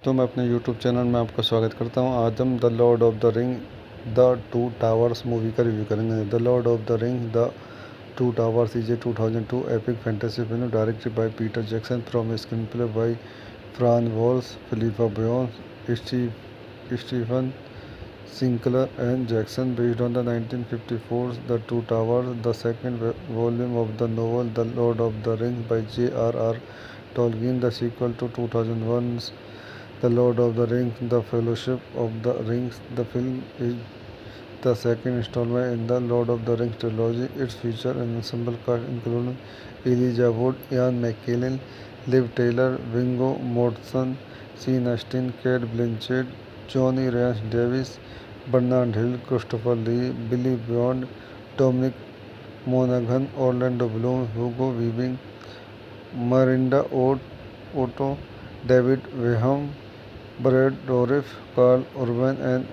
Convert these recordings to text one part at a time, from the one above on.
तो मैं अपने यूट्यूब चैनल में आपका स्वागत करता हूं। आज हम the Lord of the ring the two towers movie का रिव्यू करेंगे। The Lord of the ring the two towers is a 2002 epic fantasy film directed by Peter Jackson from screen play by Fran Walsh, Philippa Boyens, Stephen Sinclair and Jackson, based on the 1954's The Two Towers, the second volume of the novel The Lord of the Rings by J.R.R. Tolkien, the sequel to 2001's The Lord of the Rings, The Fellowship of the Rings. The film is the second installment in the Lord of the Rings trilogy. It features an ensemble cast including Elijah Wood, Ian McKellen, Liv Taylor, Viggo Mortensen, Sean Astin, Kate Blanchett, Johnny Rhys Davis, Bernard Hill, Christopher Lee, Billy Bond, Dominic Monaghan, Orlando Bloom, Hugo Weaving, Miranda Otto, David Weham, Brad Dourif, Carl Urban and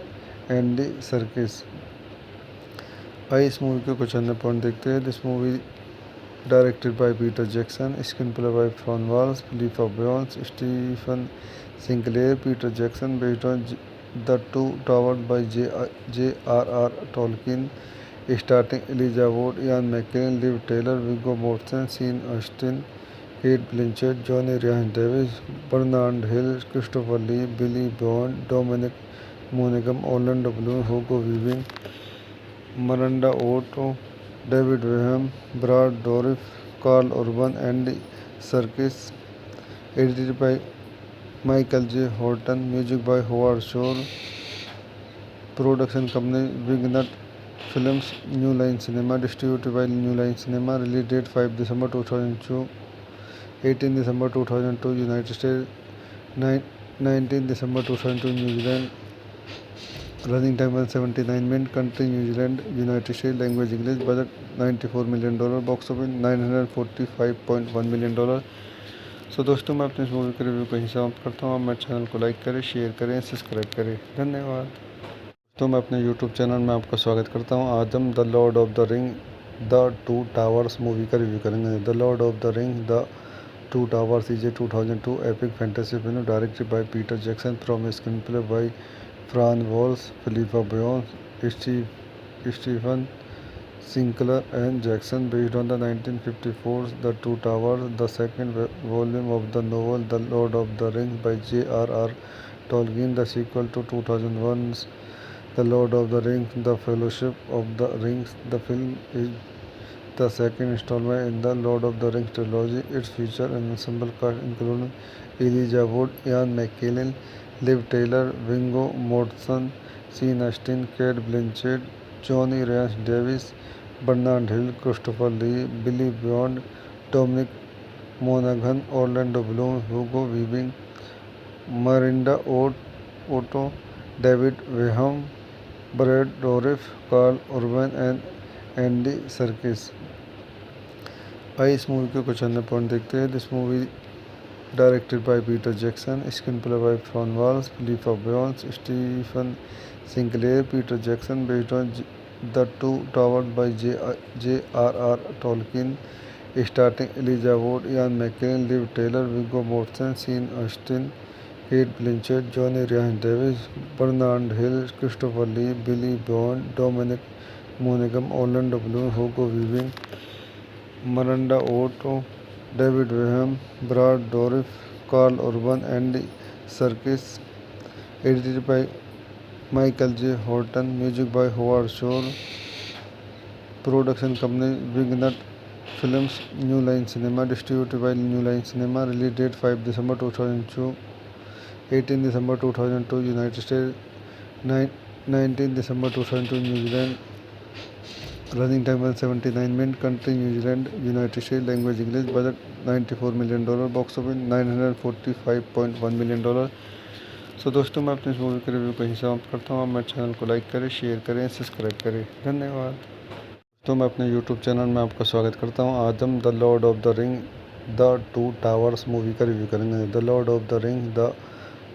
Andy Serkis. आइए इस movie के कुछ अन्य point देखते हैं। This movie directed by Peter Jackson, screen play by Fran Walsh, Philippa Boyens, Stephen Sinclair, Peter Jackson, based on the two Towers by J.R.R. Tolkien, starting Elijah Wood, Ian McKellen, Liv Tyler, Viggo Mortensen, Sean Astin, Cate Blanchett, Johnny Rhys Davies, Bernard Hill, Christopher Lee, Billy Boyd, Dominic मोनिगम, Orlando Bloom, Hugo Weaving, Miranda auto, David Wenham, Brad Dourif, Karl Urban, Andy Serkis. Edited by Michael J Horton, music by Howard Shore. Production company WingNut Films, New Line Cinema, distributed by New Line Cinema. Release date 5 December 2002, 18 December 2002 United State, 19 December 2002 New Zealand. Running time 179 minute. Country New Zealand, United State. Language English. Budget $94 million. Box office $945.1 million. So दोस्तों, मैं अपने इस movie के review को यहीं समाप्त करता हूँ। आप मेरे चैनल को लाइक करें, शेयर करें, सब्सक्राइब करें। धन्यवाद। तो मैं अपने यूट्यूब चैनल में आपका स्वागत करता हूँ। आज हम the Lord of the ring the two towers movie का रिव्यू करेंगे। The Lord of the ring the two towers is a 2002 epic fantasy film directed by Peter Jackson from screen play by Fran Walsh, Philippa Boyens, Stephen Sinclair and Jackson, based on the 1954's The Two Towers, the second volume of the novel The Lord of the Rings by J.R.R. Tolkien, the sequel to 2001's The Lord of the Rings, The Fellowship of the Rings. The film is the second installment in the Lord of the Rings trilogy. It features an ensemble cast including Elijah Wood, Ian McKellen, Liv Taylor, Viggo Mortensen, Sean Astin, Kate Blanchett, Johnny Rhys Davis, Bernard Hill, Christopher Lee, Billy Bond, Dominic Monaghan, Orlando Bloom, Hugo Weaving, Miranda Otto, David Weham, Brad Dourif, Carl Urban and Andy Serkis. आइए इस movie के कुछ अन्य point देखते हैं। This movie directed by Peter Jackson, screen play by Fran Walsh, Philippa Boyens, Stephen Sinclair, Peter Jackson, based on the two Towers by J.R.R. Tolkien, starting Elijah Wood, Ian McKellen, Liv Tyler, Viggo Mortensen, Sean Astin, Cate Blanchett, Johnny Rhys Davies, Bernard Hill, Christopher Lee, Billy Boyd, Dominic मोनिगम, Orlando Bloom, Hugo Weaving, Miranda auto, David Wenham, Brad Dourif, Karl Urban, Andy Serkis. Edited by Michael J Horton, music by Howard Shore. Production company WingNut Films, New Line Cinema, distributed by New Line Cinema. Release date 5 December 2002, 18 December 2002 United State, 19 December 2002 New Zealand. Running time 179 minute. Country New Zealand, United State. Language English. Budget $94 million. Box office $945.1 million. So दोस्तों, मैं अपने इस movie के review को यहीं समाप्त करता हूँ। आप मेरे चैनल को लाइक करें, शेयर करें, सब्सक्राइब करें। धन्यवाद। तो मैं अपने यूट्यूब चैनल में आपका स्वागत करता हूँ। आज हम the Lord of the ring the two towers movie का रिव्यू करेंगे। The Lord of the ring the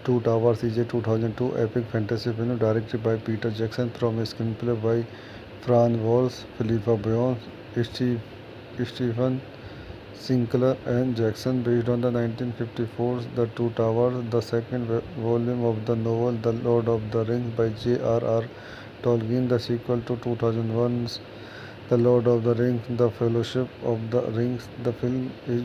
two towers is a 2002 epic fantasy film directed by Peter Jackson from screen play by Fran Walsh, Philippa Boyens, Stephen Sinclair and Jackson, based on the 1954 The Two Towers, the second volume of the novel The Lord of the Rings by J.R.R. Tolkien, the sequel to 2001's The Lord of the Rings, The Fellowship of the Rings. The film is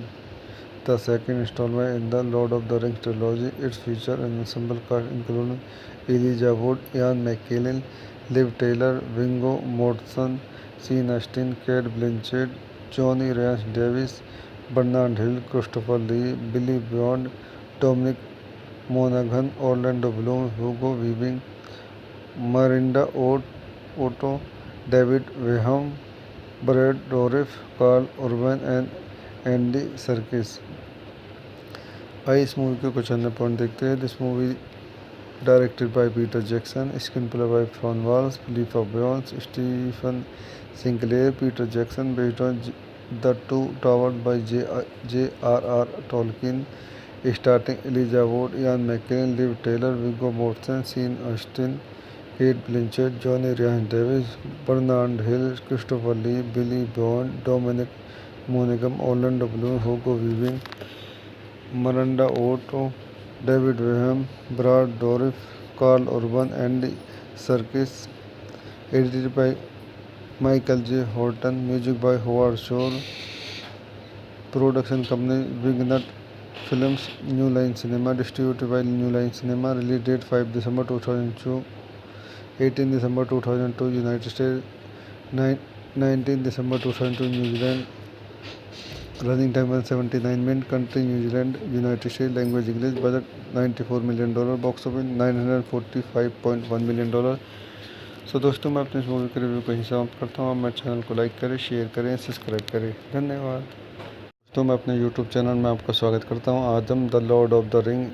the second installment in the Lord of the Rings trilogy. It features an ensemble cast including Elijah Wood, Ian McKellen, Liv Taylor, Viggo Mortensen, Sean Astin, Kate Blanchett, Johnny Rhys Davis, Bernard Hill, Christopher Lee, Billy Bond, Dominic Monaghan, Orlando Bloom, Hugo Weaving, Miranda Otto, David Weham, Brad Dourif, Carl Urban and Andy Serkis। आइए इस movie के कुछ अन्य point देखते हैं। This movie directed by Peter Jackson, screen play by Fran Walsh, Philippa Boyens, Stephen Sinclair. Peter Jackson, based on the two Towers by J.R.R. Tolkien, starring Elijah Wood, Ian McKellen, Liv Taylor, Viggo Mortensen, Sean Astin, Kate Blanchett, Johnny Rhys Davis, Bernard Hill, Christopher Lee, Billy Bond, Dominic Monaghan, Orlando Bloom, Hugo Weaving, Miranda Otto, David Weham, Brad Dourif, Carl Urban, Andy Serkis. Edited by Michael J. Horton. Music by Howard Shore. Production company Wignut Films, New Line Cinema. Distributed by New Line Cinema. Release date 5 December 2002, 18 December 2002 United States, 19 December 2002 New Zealand. Running time 179 minutes. Country New Zealand, United States. Language English. Budget $94 million. Box office $945.1 million। सो दोस्तों, मैं अपने इस movie के review को यहीं समाप्त करता हूँ। आप मेरे चैनल को लाइक करें, शेयर करें, सब्सक्राइब करें। धन्यवाद। दोस्तों, मैं अपने यूट्यूब चैनल में आपका स्वागत करता हूँ। आज हम the Lord of the ring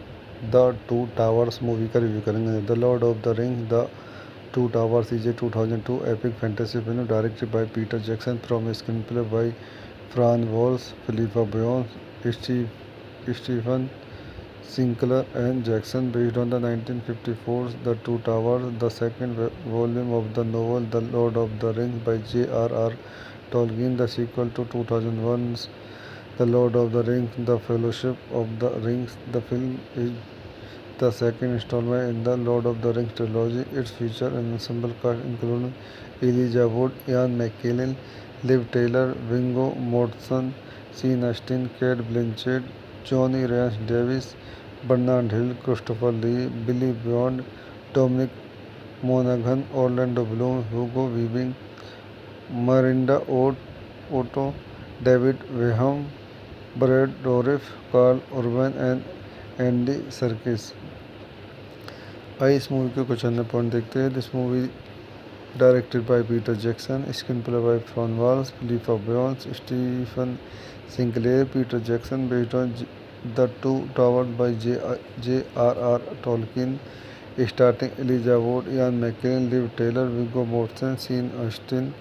the two towers movie का रिव्यू करेंगे। The Lord of the ring the two towers is a 2002 epic fantasy film directed by Peter Jackson, from screen play by Fran Walsh, Philippa Boyens, Stephen Sinclair and Jackson, based on the 1954 The Two Towers, the second volume of the novel The Lord of the Rings by J.R.R. Tolkien, the sequel to 2001's The Lord of the Rings, The Fellowship of the Rings. The film is the second installment in the Lord of the Rings trilogy. It features an ensemble cast including Elijah Wood, Ian McKellen, Liv Taylor, Viggo Mortensen, Sean Astin, Kate Blanchett, Johnny Rhys Davis, Bernard Hill, Christopher Lee, Billy Bond, Dominic Monaghan, Orlando Bloom, Hugo Weaving, Miranda Otto, David Weham, Brad Dourif, Carl Urban and Andy Serkis। आइए इस movie के कुछ अन्य point देखते हैं। This movie directed by Peter Jackson, screen play by Fran Walsh, Philippa Boyens, Stephen Sinclair. Peter Jackson, based on the two Towers by J.R.R. Tolkien, starring Elijah Wood, Ian McKellen, Liv Taylor, Viggo Mortensen, Sean Astin,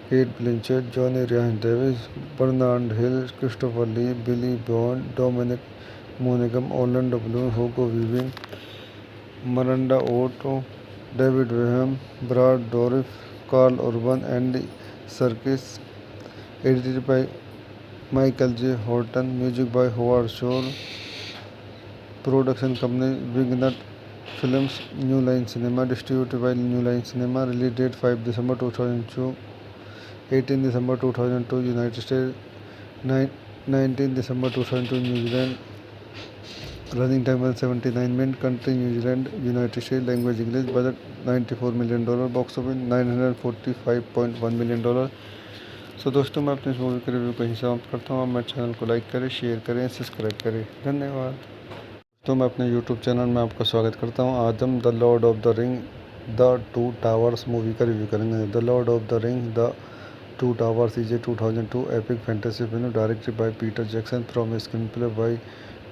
Kate Blanchett, Johnny Rhys Davis, Bernard Hill, Christopher Lee, Billy Bond, Dominic Monaghan, Orlando Bloom, Hugo Weaving, Miranda Otto, David Weham, Brad Dourif, Carl Urban, Andy Serkis. Edited by Michael J. Horton. Music by Howard Shore. Production company Wignut Films, New Line Cinema. Distributed by New Line Cinema. Release date 5 December 2002, 18 December 2002 United States, 19 December 2002 New Zealand. Running time 179 minutes. Country New Zealand, United States. Language English. Budget $94 million. Box office $945.1 million। सो दोस्तों, मैं अपने इस movie के review को यहीं समाप्त करता हूँ। आप मेरे चैनल को लाइक करें, शेयर करें, सब्सक्राइब करें। धन्यवाद। दोस्तों, मैं अपने यूट्यूब चैनल में आपका स्वागत करता हूँ। आज हम the Lord of the ring the two towers movie का रिव्यू करेंगे। The Lord of the ring the two towers is a 2002 epic fantasy film directed by Peter Jackson, from screen play by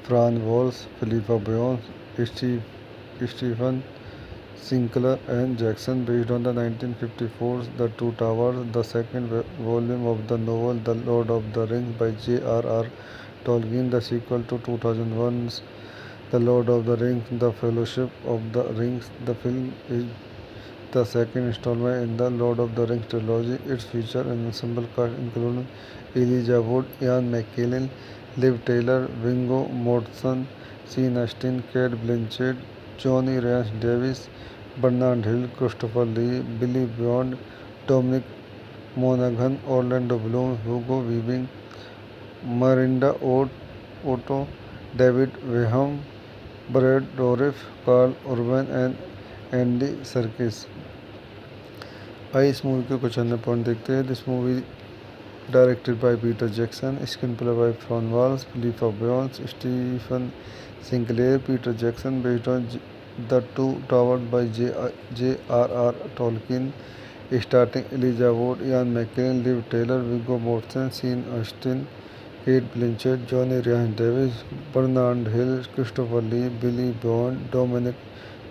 Fran Walsh, Philippa Boyens, Stephen Sinclair and Jackson, based on the 1954 The Two Towers, the second volume of the novel The Lord of the Rings by J.R.R. Tolkien, the sequel to 2001's The Lord of the Rings, The Fellowship of the Rings. The film is the second installment in the Lord of the Rings trilogy. It features an ensemble cast including Elijah Wood, Ian McKellen, Liv Taylor, Viggo Mortensen, Sean Astin, Cate Blanchett, Johnny Rhys Davis, Bernard Hill, Christopher Lee, Billy Bond, Dominic Monaghan, Orlando Bloom, Hugo Weaving, Miranda Otto, David Weham, Brad Dourif, Carl Urban and Andy Serkis। आइए इस movie के कुछ अन्य point देखते हैं। This movie directed by Peter Jackson, screen play by Fran Walsh, Philippa Boyens, Stephen Sinclair, Peter Jackson, based on the two Towers by J.R.R. Tolkien, starring Elijah Wood, Ian McKellen, Liv Taylor, Viggo Mortensen, Sean Astin, Cate Blanchett, Johnny Rhys Davis, Bernard Hill, Christopher Lee, Billy Bond, Dominic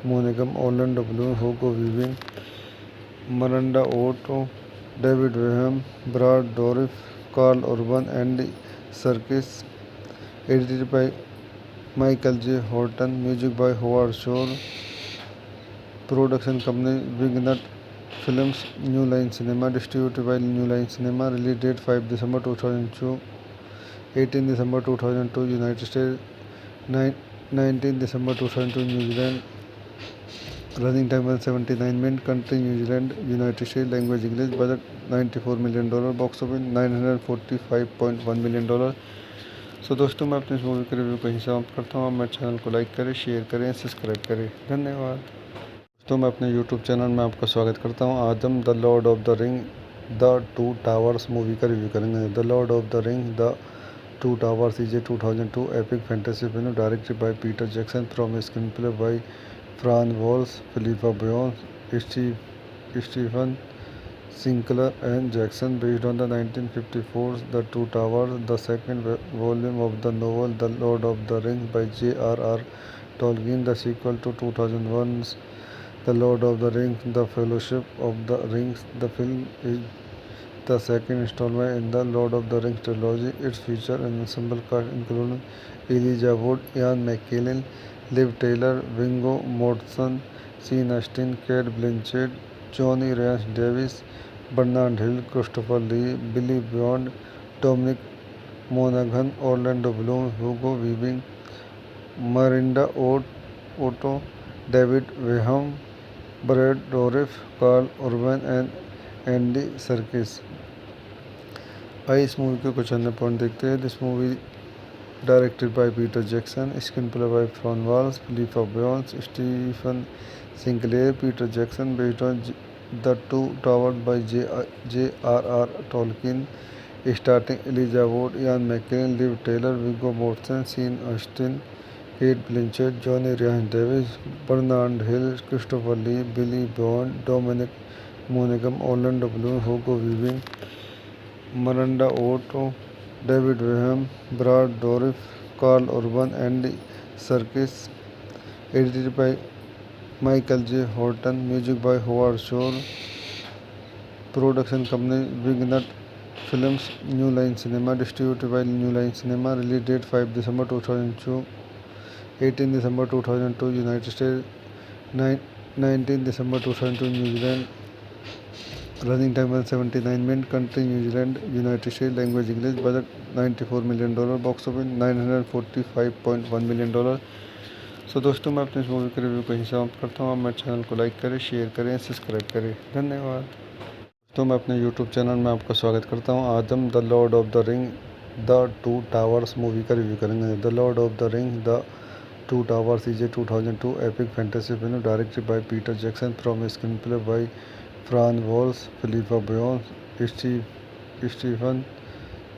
Monaghan, Orlando Bloom, Hugo Weaving, Miranda Otto, David Weham, Brad Dourif, Carl Urban, Andy Serkis, edited by Michael J. Horton, music by Howard Shore, production company Wingnut Films, New Line Cinema, distributed by New Line Cinema, release date 5 December 2002, 18 December 2002 United States, 19 December 2002 New Zealand, running time 179 minutes, country New Zealand, United States, language English, budget $94 million, box office $945.1 million। सो दोस्तों, मैं अपने इस movie के review को यहीं समाप्त करता हूँ। आप मेरे चैनल को लाइक करें, शेयर करें, सब्सक्राइब करें। धन्यवाद। दोस्तों, मैं अपने यूट्यूब चैनल में आपका स्वागत करता हूँ। आज हम the Lord of the ring the two towers movie का रिव्यू करेंगे। The Lord of the ring the two towers is a 2002 epic fantasy film directed by Peter Jackson from a screenplay by Fran Walsh, Philippa Boyens, Stephen Sinclair and Jackson, based on the 1954 The Two Towers, the second volume of the novel The Lord of the Rings by J.R.R. Tolkien, the sequel to 2001's The Lord of the Rings, The Fellowship of the Rings. The film is the second installment in the Lord of the Rings trilogy. Its features an ensemble cast including Elijah Wood, Ian McKellen, Liv Taylor, Viggo Mortensen, Sean Astin, Cate Blanchett, Johnny Rhys Davis, Bernard Hill, Christopher Lee, Billy Bond, Dominic Monaghan, Orlando Bloom, Hugo Weaving, Miranda Otto, David Weham, Brad Dourif, Carl Urban and Andy Serkis। आइए इस movie के कुछ अन्य point देखते हैं। This movie directed by Peter Jackson, screen play by Fran Walsh, Philippa Boyens, Stephen Sinclair, Peter Jackson, based on the two Towers by J.R.R. Tolkien, starring Elijah Wood, Ian McKellen, Liv Taylor, Viggo Mortensen, Sean Astin, Cate Blanchett, Johnny Rhys Davis, Bernard Hill, Christopher Lee, Billy Bond, Dominic Monaghan, Orlando Bloom, Hugo Weaving, Miranda Otto, David Weham, Brad Dourif, Carl Urban, Andy Serkis, edited by Michael J. Horton, music by Howard Shore, production company Wingnut Films, New Line Cinema, distributed by New Line Cinema, release date 5 December 2002, 18 December 2002 United States, 19 December 2002 New Zealand, running time 179 minutes, country New Zealand, United States, language English, budget $94 million, box office $945.1 million। सो दोस्तों, मैं अपने इस movie के review को यहीं समाप्त करता हूँ। आप मेरे चैनल को लाइक करें, शेयर करें, सब्सक्राइब करें। धन्यवाद। दोस्तों, मैं अपने यूट्यूब चैनल में आपका स्वागत करता हूँ। आज हम the Lord of the ring the two towers movie का रिव्यू करेंगे। The Lord of the ring the two towers is a 2002 epic fantasy film directed by Peter Jackson from a screenplay by Fran Walsh, Philippa Boyens, Stephen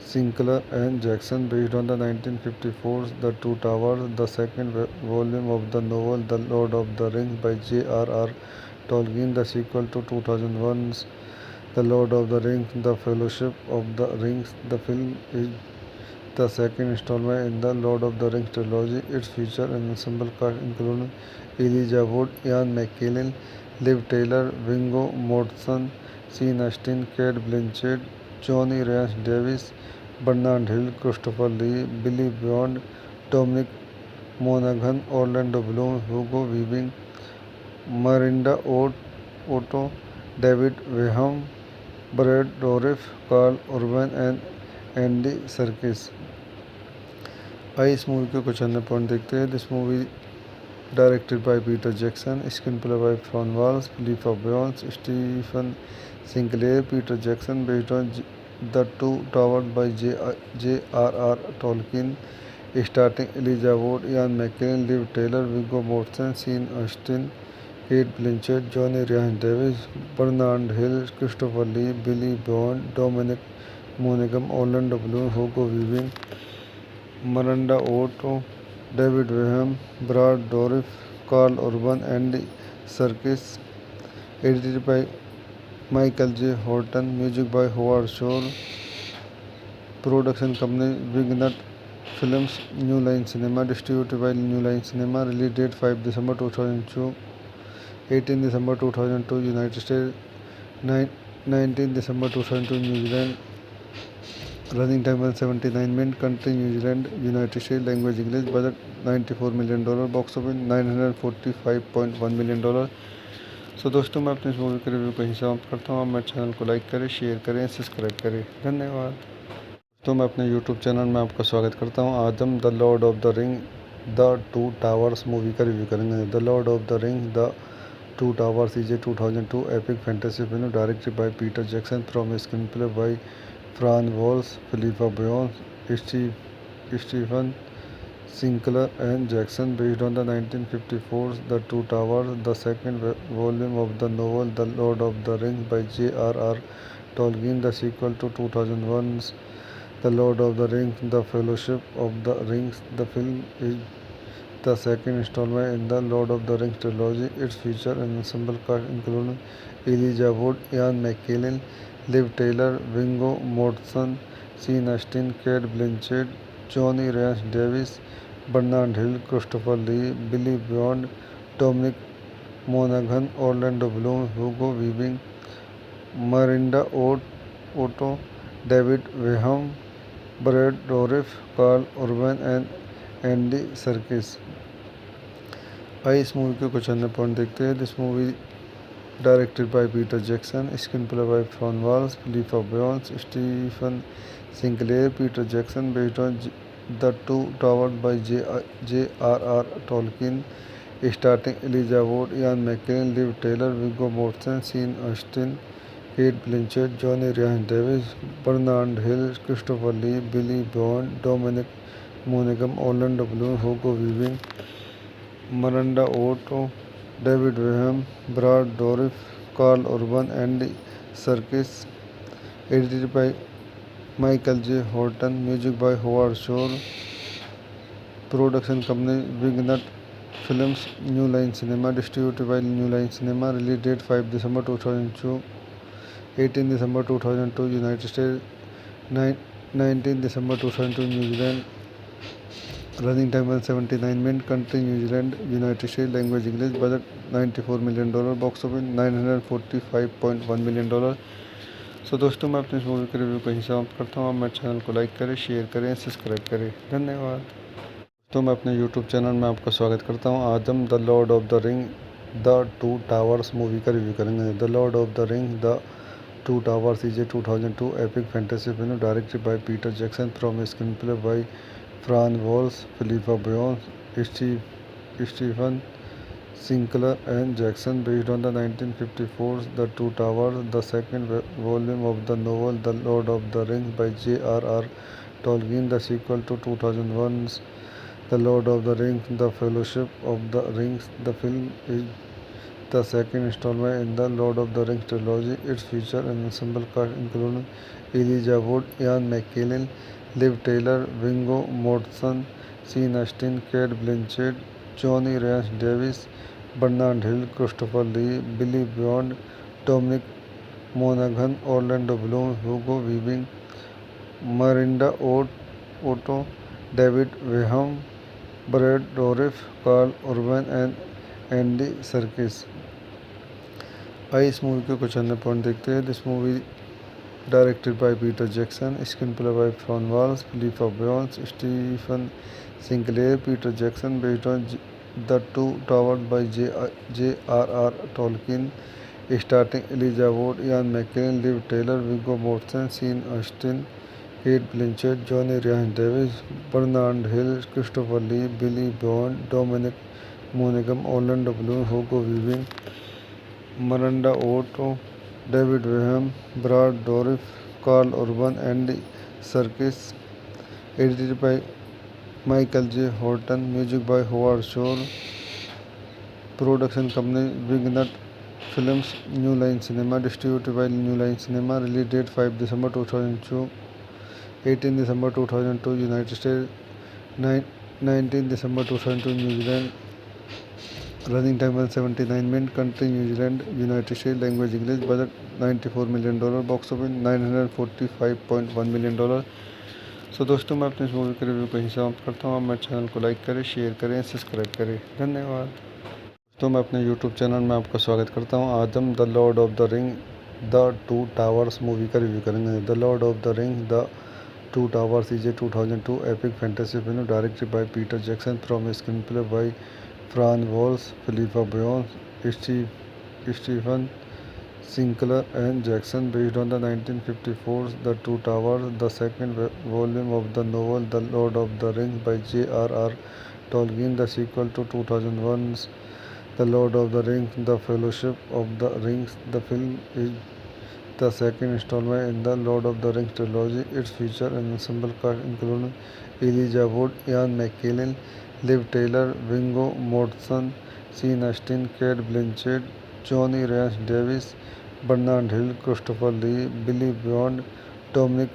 Sinclair and Jackson, based on the 1954 The Two Towers, the second volume of the novel The Lord of the Rings by J.R.R. Tolkien, the sequel to 2001's The Lord of the Rings, The Fellowship of the Rings. The film is the second installment in the Lord of the Rings trilogy. Its features an ensemble cast including Elijah Wood, Ian McKellen, Liv Taylor, Viggo Mortensen, Sean Astin, Cate Blanchett, Johnny Rhys Davis, Bernard Hill, Christopher Lee, Billy Bond, Dominic Monaghan, Orlando Bloom, Hugo Weaving, Miranda Otto, David Weham, Brad Dourif, Carl Urban and Andy Serkis. आइए इस movie के कुछ अन्य point देखते हैं। This movie directed by Peter Jackson, screen play by Fran Walsh, Philippa Boyens, Stephen Sinclair, Peter Jackson, based on the two Towers by J.R.R. Tolkien, starring Elijah Wood, Ian McKellen, Liv Taylor, Viggo Mortensen, Sean Astin, Kate Blanchett, Johnny Rhys Davies, Bernard Hill, Christopher Lee, Billy Bond, Dominic Monaghan, Orlando Bloom, Hugo Weaving, Miranda Otto, David Graham, Brad Dourif, Carl Urban, Andy Serkis. Edited by Michael J. Horton, music by Howard Shore, production company Wignut Films, New Line Cinema, distributed by New Line Cinema, release date 5 December 2002, 18 December 2002 United States, 19 December 2002 New Zealand, running time 179 minutes, country New Zealand, United States, language English, budget $94 million, box office $945.1 million। सो दोस्तों, मैं अपने इस movie के review को यहीं समाप्त करता हूँ। आप मेरे चैनल को लाइक करें, शेयर करें, सब्सक्राइब करें। धन्यवाद। तो मैं अपने यूट्यूब चैनल में आपका स्वागत करता हूँ। आज हम the Lord of the ring the two towers movie का रिव्यू करेंगे। The Lord of the ring the two towers is a 2002 epic fantasy film directed by Peter Jackson, from screen play by Fran Walsh, Philippa Boyens, Stephen Sinclair and Jackson, based on the 1954's The Two Towers, the second volume of the novel The Lord of the Rings by J.R.R. Tolkien, the sequel to 2001's The Lord of the Rings, The Fellowship of the Rings. The film is the second installment in the Lord of the Rings trilogy. It features an ensemble cast including Elijah Wood, Ian McKellen, Liv Taylor, Viggo Mortensen, Sean Astin, Kate Blanchett, Johnny Rhys Davies, Bernard Hill, Christopher Lee, Billy Bond, Dominic Monaghan, Orlando Bloom, Hugo Weaving, Miranda Otto, David Graham, Brad Dourif, Carl Urban and Andy Serkis। आइए इस movie के कुछ अन्य point देखते हैं। This movie directed by Peter Jackson, screen play by Fran Walsh, Philippa Boyens, Stephen Sinclair, Peter Jackson, based on the two Towers by J.R.R. Tolkien, starring Elijah Wood, Ian McKellen, Liv Taylor, Viggo Mortensen, Sean Astin, Kate Blanchett, Johnny Rhys Davies, Bernard Hill, Christopher Lee, Billy Bond, Dominic Monaghan, Orlando Bloom, Hugo Weaving, Miranda Otto, David Graham, Brad Dourif, Carl Urban, Andy Serkis. Edited by Michael J. Horton, music by Howard Shore, production company Wignut Films, New Line Cinema, distributed by New Line Cinema, release date 5 December 2002, 18 December 2002 United States, 19 December 2002 New Zealand, running time 179 minutes, country New Zealand, United States, language English, budget $94 million, box office $945.1 million। सो दोस्तों, मैं अपने इस movie के review को यहीं समाप्त करता हूँ। आप मेरे चैनल को लाइक करें, शेयर करें, सब्सक्राइब करें। धन्यवाद। तो मैं अपने यूट्यूब चैनल में आपका स्वागत करता हूँ। आज हम the Lord of the ring the two towers movie का रिव्यू करेंगे। The Lord of the ring the two towers is a 2002 epic fantasy film directed by Peter Jackson, from screen play by Fran Walsh, Philippa Boyens, Stephen Sinclair and Jackson, based on the 1954's The Two Towers, the second volume of the novel The Lord of the Rings by J.R.R. Tolkien, the sequel to 2001's The Lord of the Rings, The Fellowship of the Rings. The film is the second installment in the Lord of the Rings trilogy. It features an ensemble cast including Elijah Wood, Ian McKellen, Liv Taylor, Viggo Mortensen, Sean Astin, Kate Blanchett, Johnny Rhys Davies, Bernard Hill, Christopher Lee, Billy Bond, Dominic Monaghan, Orlando Bloom, Hugo Weaving, Miranda Otto, David Graham, Brad Dourif, Carl Urban and Andy Serkis। आइए इस movie के कुछ अन्य point देखते हैं। This movie directed by Peter Jackson, screen play by Fran Walsh, Philippa Boyens, Stephen Sinclair, Peter Jackson, based on the two Towers by J.R.R. Tolkien, starring Elijah Wood, Ian McKellen, Liv Taylor, Viggo Mortensen, Sean Astin, Kate Blanchett, Johnny Rhys Davis, Bernard Hill, Christopher Lee, Billy Bond, Dominic Monaghan, Orlando Bloom, Hugo Weaving, Miranda Otto, David Graham, Brad Dourif, Carl Urban, Andy Serkis. Edited by Michael J. Horton. Music by Howard Shore. Production company Wingnut Films, New Line Cinema. Distributed by New Line Cinema. Release date 5 December 2002. 18 December 2002 United States. 19 December 2002 New Zealand. Running time 179 minutes. Country New Zealand, United States. Language English. Budget $94 million. Box office $945.1 million. सो दोस्तों, मैं अपने इस movie के review को यहीं समाप्त करता हूँ। आप मेरे चैनल को लाइक करें, शेयर करें, सब्सक्राइब करें। धन्यवाद। दोस्तों, मैं अपने यूट्यूब चैनल में आपका स्वागत करता हूँ। आज हम the Lord of the ring the two towers movie का रिव्यू करेंगे। The Lord of the ring the two towers is a 2002 epic fantasy film directed by Peter Jackson from a screenplay by Fran Walsh, Philippa Boyens, Stephen Sinclair and Jackson, based on the 1954's The Two Towers, the second volume of the novel The Lord of the Rings by J.R.R. Tolkien, the sequel to 2001's The Lord of the Rings, The Fellowship of the Rings. The film is the second installment in the Lord of the Rings trilogy. It features an ensemble cast including Elijah Wood, Ian McKellen, Liv Taylor, Viggo Mortensen, Sean Astin, Cate Blanchett, Johnny Rhys Davis, Bernard Hill, Christopher Lee, Billy Bond, Dominic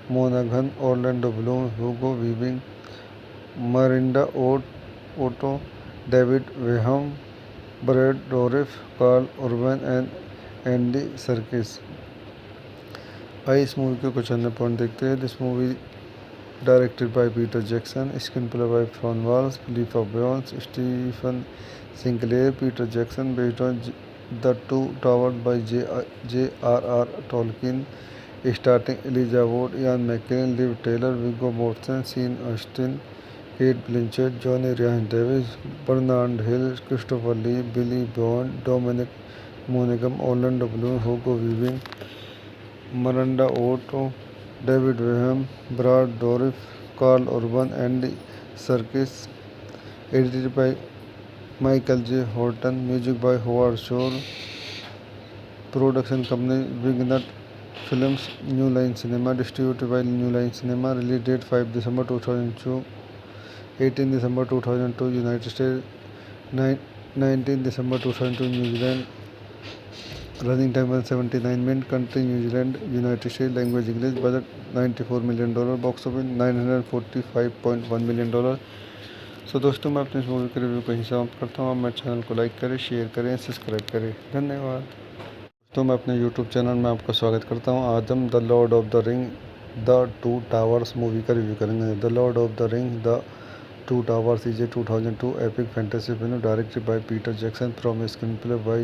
Monaghan, Orlando Bloom, Hugo Weaving, Miranda Otto, David Graham, Brad Dourif, Carl Urban and Andy Serkis. आइए इस movie के कुछ अन्य point देखते हैं। This movie directed by Peter Jackson, screen play by Fran Walsh, Philippa Boyens, Stephen Sinclair. Peter Jackson, based on The Two Towers by J.R.R. Tolkien, starring Elijah Wood, Ian McKellen, Liv Taylor, Viggo Mortensen, Sean Astin, Cate Blanchett, Johnny Rhys Davis, Bernard Hill, Christopher Lee, Billy Bond, Dominic Monaghan, Orlando Bloom, Hugo Weaving, Miranda Otto, David Graham, Brad Dourif, Carl Urban, Andy Serkis. Edited by Michael J. Horton. Music by Howard Shore. Production company Wingnut Films, New Line Cinema. Distributed by New Line Cinema. Release date 5 December 2002. 18 December 2002 United States. 19 December 2002 New Zealand. Running time 179 minutes. Country New Zealand, United States. Language English. Budget $94 million. Box office $945.1 million. सो दोस्तों, मैं अपने इस movie के review को यहीं समाप्त करता हूँ। आप मेरे चैनल को लाइक करें, शेयर करें, सब्सक्राइब करें। धन्यवाद। दोस्तों, मैं अपने यूट्यूब चैनल में आपका स्वागत करता हूँ। आज हम the Lord of the ring the two towers movie का रिव्यू करेंगे। The Lord of the ring the two towers is a 2002 epic fantasy film directed by Peter Jackson from a screenplay by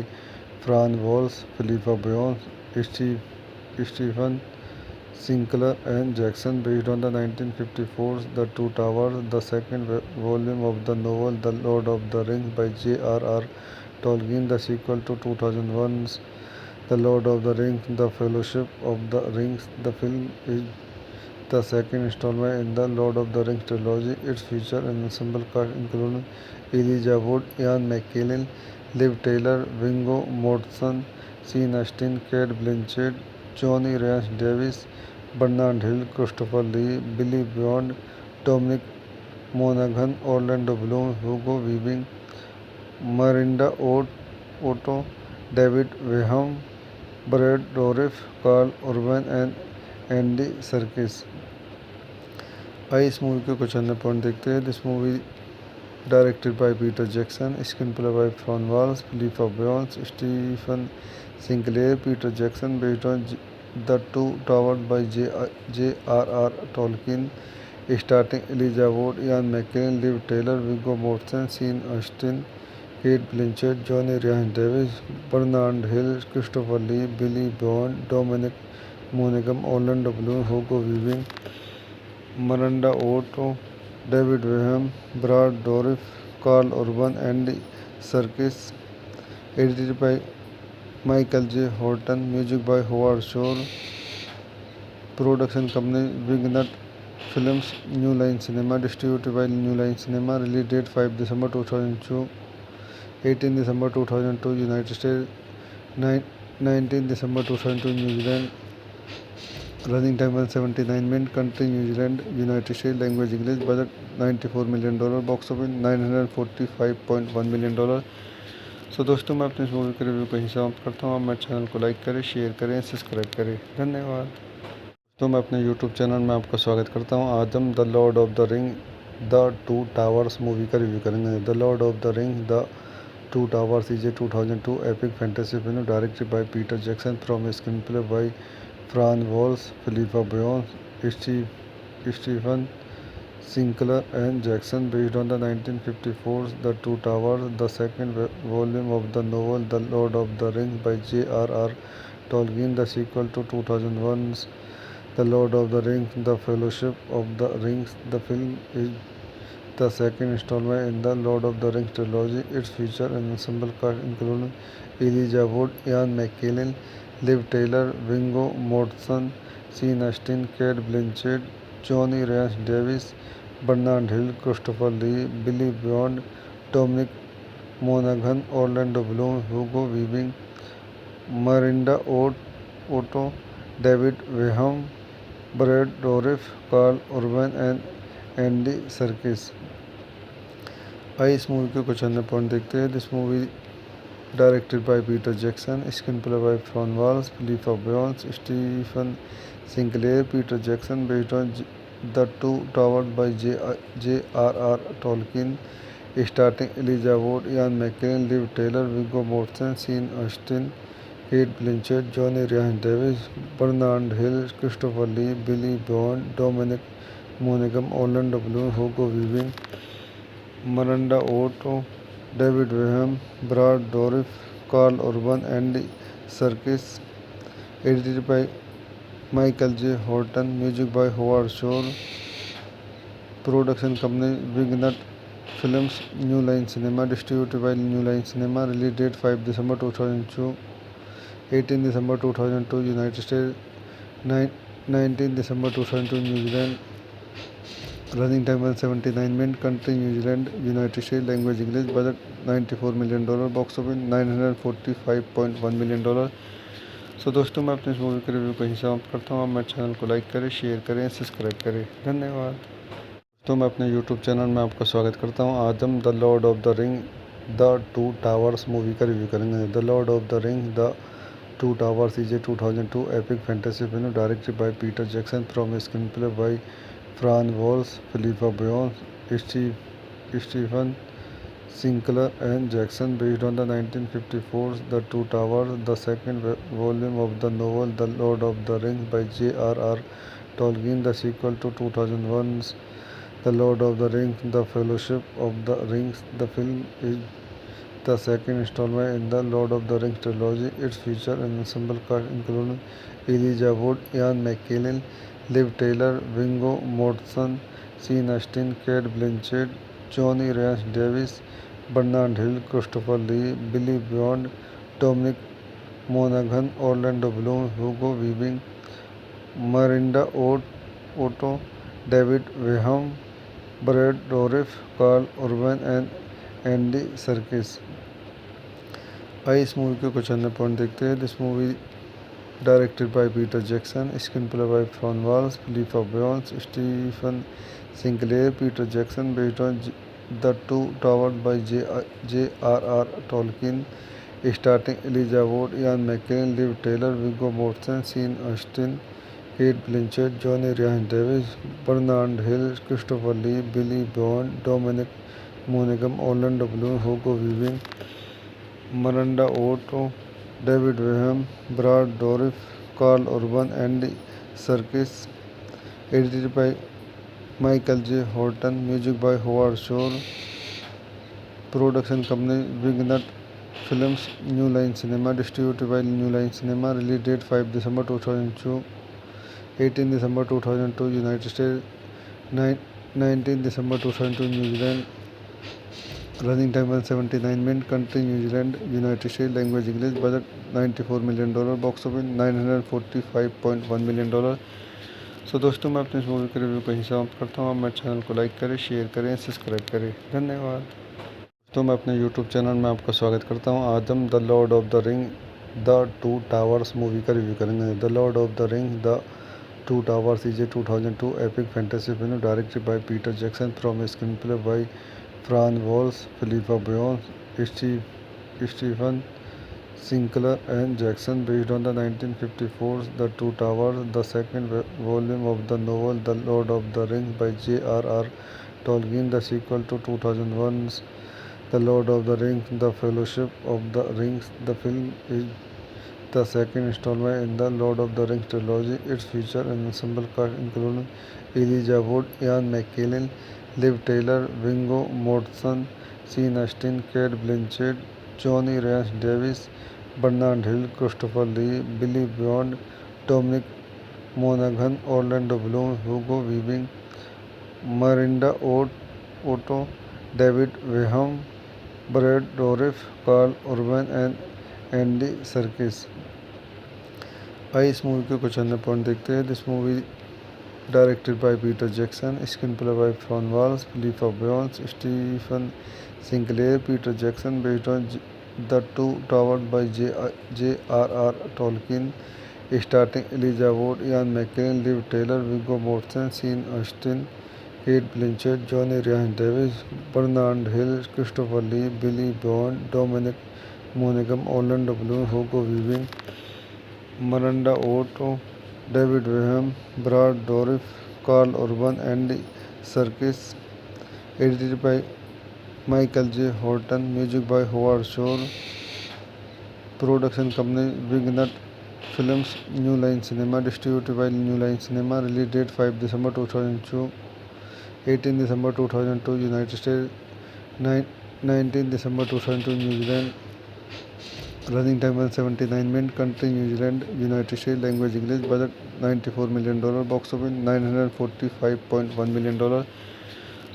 Fran Walsh, Philippa Boyens, Stephen Sinclair and Jackson, based on the 1954's The Two Towers, the second volume of the novel The Lord of the Rings by J.R.R. Tolkien, the sequel to 2001's The Lord of the Rings, The Fellowship of the Rings. The film is the second installment in the Lord of the Rings trilogy. It features an ensemble cast including Elijah Wood, Ian McKellen, Liv Taylor, Viggo Mortensen, Sean Astin, Cate Blanchett, Johnny Rhys Davis, Bernard Hill, Christopher Lee, Billy Bond, Dominic Monaghan, Orlando Bloom, Hugo Weaving, Miranda Otto, David Graham, Brad Dourif, Carl Urban and Andy Serkis. आइए इस movie के कुछ अन्य point देखते हैं। This movie directed by Peter Jackson, screen play by Fran Walsh, Philippa Boyens, Stephen Sinclair. Peter Jackson, based on The Two Towers by J.R.R. Tolkien, starring Elijah Wood, Ian McKellen, Liv Taylor, Viggo Mortensen, Sean Astin, Cate Blanchett, Johnny Rhys Davis, Bernard Hill, Christopher Lee, Billy Bond, Dominic Monaghan, Orlando Bloom, Hugo Weaving, Miranda Otto, David Graham, Brad Dourif, Carl Urban, Andy Serkis. Edited by Michael J. Horton. Music by Howard Shore. Production company Wingnut Films, New Line Cinema, distributed by New Line Cinema. Release date 5 December 2002, 18 December 2002 United States, 19 December 2002 New Zealand. Running time 179 minutes. Country New Zealand, United States. Language English. Budget $94 million. Box office $945.1 million. सो दोस्तों, मैं अपने इस movie के review को यहीं समाप्त करता हूँ। आप मेरे चैनल को लाइक करें, शेयर करें, सब्सक्राइब करें। धन्यवाद। तो मैं अपने यूट्यूब चैनल में आपका स्वागत करता हूँ। आज हम the Lord of the ring the two towers movie का रिव्यू करेंगे। The Lord of the ring the two towers is a 2002 epic fantasy film directed by Peter Jackson from a screenplay by Fran Walsh, Philippa Boyens, Stephen Sinclair and Jackson, based on the 1954's The Two Towers, the second volume of the novel The Lord of the Rings by J.R.R. Tolkien, the sequel to 2001's The Lord of the Rings, The Fellowship of the Rings. The film is the second installment in the Lord of the Rings trilogy. It features an ensemble cast including Elijah Wood, Ian McKellen, Liv Taylor, Viggo Mortensen, Sean Astin, Cate Blanchett, Johnny Rhys Davis, Bernard Hill, Christopher Lee, Billy Bond, Dominic Monaghan, Orlando Bloom, Hugo Weaving, Miranda Otto, David Weham, Brad Dourif, Carl Urban and Andy Serkis. आइए इस movie के कुछ अन्य point देखते हैं। This movie directed by Peter Jackson, screen play by Fran Walsh, Philippa Boyens, Stephen Sinclair. Peter Jackson, based on the two Towers by J.R.R. Tolkien, starring Elijah Wood, Ian McKellen, Liv Taylor, Viggo Mortensen, Sean Astin, Cate Blanchett, Johnny Rhys Davis, Bernard Hill, Christopher Lee, Billy Bond, Dominic Monaghan, Orlando Bloom, Hugo Weaving, Miranda Otto, David Weham, Brad Dourif, Carl Urban, Andy Serkis. Edited by Michael J. Horton. Music by Howard Shore. Production company Wingnut Films, New Line Cinema, distributed by New Line Cinema. Release date 5 December 2002, 18 December 2002 United States, 19 December 2002 New Zealand. Running time 179 minutes. Country New Zealand, United States. Language English.. Budget $94 million. Box office $945.1 million. सो दोस्तों, मैं अपने इस movie के review को यहीं समाप्त करता हूँ। आप मेरे चैनल को लाइक करें, शेयर करें, सब्सक्राइब करें। धन्यवाद। तो मैं अपने यूट्यूब चैनल में आपका स्वागत करता हूँ। आज हम the Lord of the ring the two towers movie का रिव्यू करेंगे। The Lord of the ring the two towers is a 2002 epic fantasy film directed by Peter Jackson, screenplay by Fran Walsh, Philippa Boyens, Stephen Sinclair, Peter Jackson, based on the 1954's The Lord of the Rings, the second volume of the novel The Lord of the Rings by J.R.R. Tolkien, the sequel to 2001's The Lord of the Rings trilogy. It features an ensemble cast including Elijah Wood, Ian McKellen, Liv Taylor, Viggo Mortensen, Sean Astin, Cate Blanchett, Johnny Rhys Davis, Bernard Hill, Christopher Lee, Billy Bond, Dominic Monaghan, Orlando Bloom, Hugo Weaving, Miranda Otto, David Weham, Brad Dourif, Carl Urban and Andy Serkis. सो दोस्तों, मैं अपने इस movie के review को यहीं समाप्त करता हूँ। आप मेरे चैनल को लाइक करें, शेयर करें, सब्सक्राइब करें। धन्यवाद। तो मैं अपने यूट्यूब चैनल में आपका स्वागत करता हूँ। आज हम the Lord of the ring the two towers movie का रिव्यू करेंगे। The Lord of the ring the two towers is a 2002 epic fantasy film directed by Peter Jackson from a screenplay by Fran Walsh, Philippa Boyens, Stephen Sinclair and Jackson, based on the 1954's The Two Towers, the second volume of the novel The Lord of the Rings by J.R.R. Tolkien, the sequel to 2001's The Lord of the Rings, The Fellowship of the Rings. The film is the second installment in the Lord of the Rings trilogy. It features an ensemble cast including Elijah Wood, Ian McKellen, Liv Taylor, Viggo Mortensen, Sean Astin, Cate Blanchett, Johnny Rhys Davis, Bernard Hill, Christopher Lee, Billy Bond, Dominic Monaghan, Orlando Bloom, Hugo Weaving, Miranda Otto, David Weham, Brad Dourif, Carl Urban and Andy Serkis. आइए इस movie के कुछ अन्य point देखते हैं। This movie directed by Peter Jackson, screen play by Fran Walsh, Philippa Boyens, Stephen Sinclair. Peter Jackson, based on the two Towers by J.R.R. Tolkien, starring Elijah Wood, Ian McKellen, Liv Taylor, Viggo Mortensen, Sean Astin, Cate Blanchett, Johnny Rhys Davis, Bernard Hill, Christopher Lee, Billy Bond, Dominic Monaghan, Orlando Bloom, Hugo Weaving, Miranda Otto, David Weham, Brad Dourif, Carl Urban and Andy Serkis. Edited by Michael J. Horton. Music by Howard Shore. Production company Wingnut Films, New Line Cinema, distributed by New Line Cinema. Release date 5 December 2002, 18 December 2002 United States, 19 December 2002 New Zealand. Running time 179 minutes. Country New Zealand, United States. Language English. Budget $94 million. Box office $945.1 million. सो दोस्तों, मैं अपनी इस movie के review को यहीं समाप्त करता हूँ। आप मेरे चैनल को लाइक करें, शेयर करें, सब्सक्राइब करें। धन्यवाद। तो मैं अपने यूट्यूब चैनल में आपका स्वागत करता हूँ। आज हम the Lord of the ring the two towers movie का रिव्यू करेंगे। The Lord of the ring the two towers is a 2002 epic fantasy film directed by Peter Jackson from a screenplay by Fran Walsh, Philippa Boyens, Stephen Sinclair and Jackson, based on the 1954 The Two Towers, the second volume of the novel The Lord of the Rings by J.R.R. Tolkien, the sequel to 2001's The Lord of the Rings, The Fellowship of the Rings. The film is the second installment in the Lord of the Rings trilogy. It features an ensemble cast including Elijah Wood, Ian McKellen, Liv Taylor, Viggo Mortensen, Sean Astin, Kate Blanchett, Johnny Rhys Davis, Bernard Hill, Christopher Lee, Billy Bond, Dominic Monaghan, Orlando Bloom, Hugo Weaving, Miranda Otto, David Weham, Brad Dourif, Carl Urban and Andy Serkis. आइए इस movie के कुछ अन्य point देखते हैं। This movie directed by Peter Jackson, screen play by Fran Walsh, Philippa Boyens, Stephen Sinclair, Peter Jackson, based on the two tower by J.R.R. Tolkien, starting Elijah Wood, Ian McKellen, Liv Tyler, Viggo Mortensen, Sean Astin, Cate Blanchett, Johnny Rhys Davies, Bernard Hill, Christopher Lee, Billy Boyd, Dominic Monaghan, Orlando Bloom, Hugo Weaving, Miranda Otto, David Weham, Brad Dourif, Carl Urban, Andy Serkis. Edited by Michael J. Horton. Music by Howard Shore. Production company Wignut Films, New Line Cinema. Distributed by New Line Cinema. Release date 5 December 2002, 18 December 2002 United States, 19 December 2002 New Zealand. Running time 179 minutes. Country New Zealand, United States. Language English. Budget $94 million. Box office $945.1 million.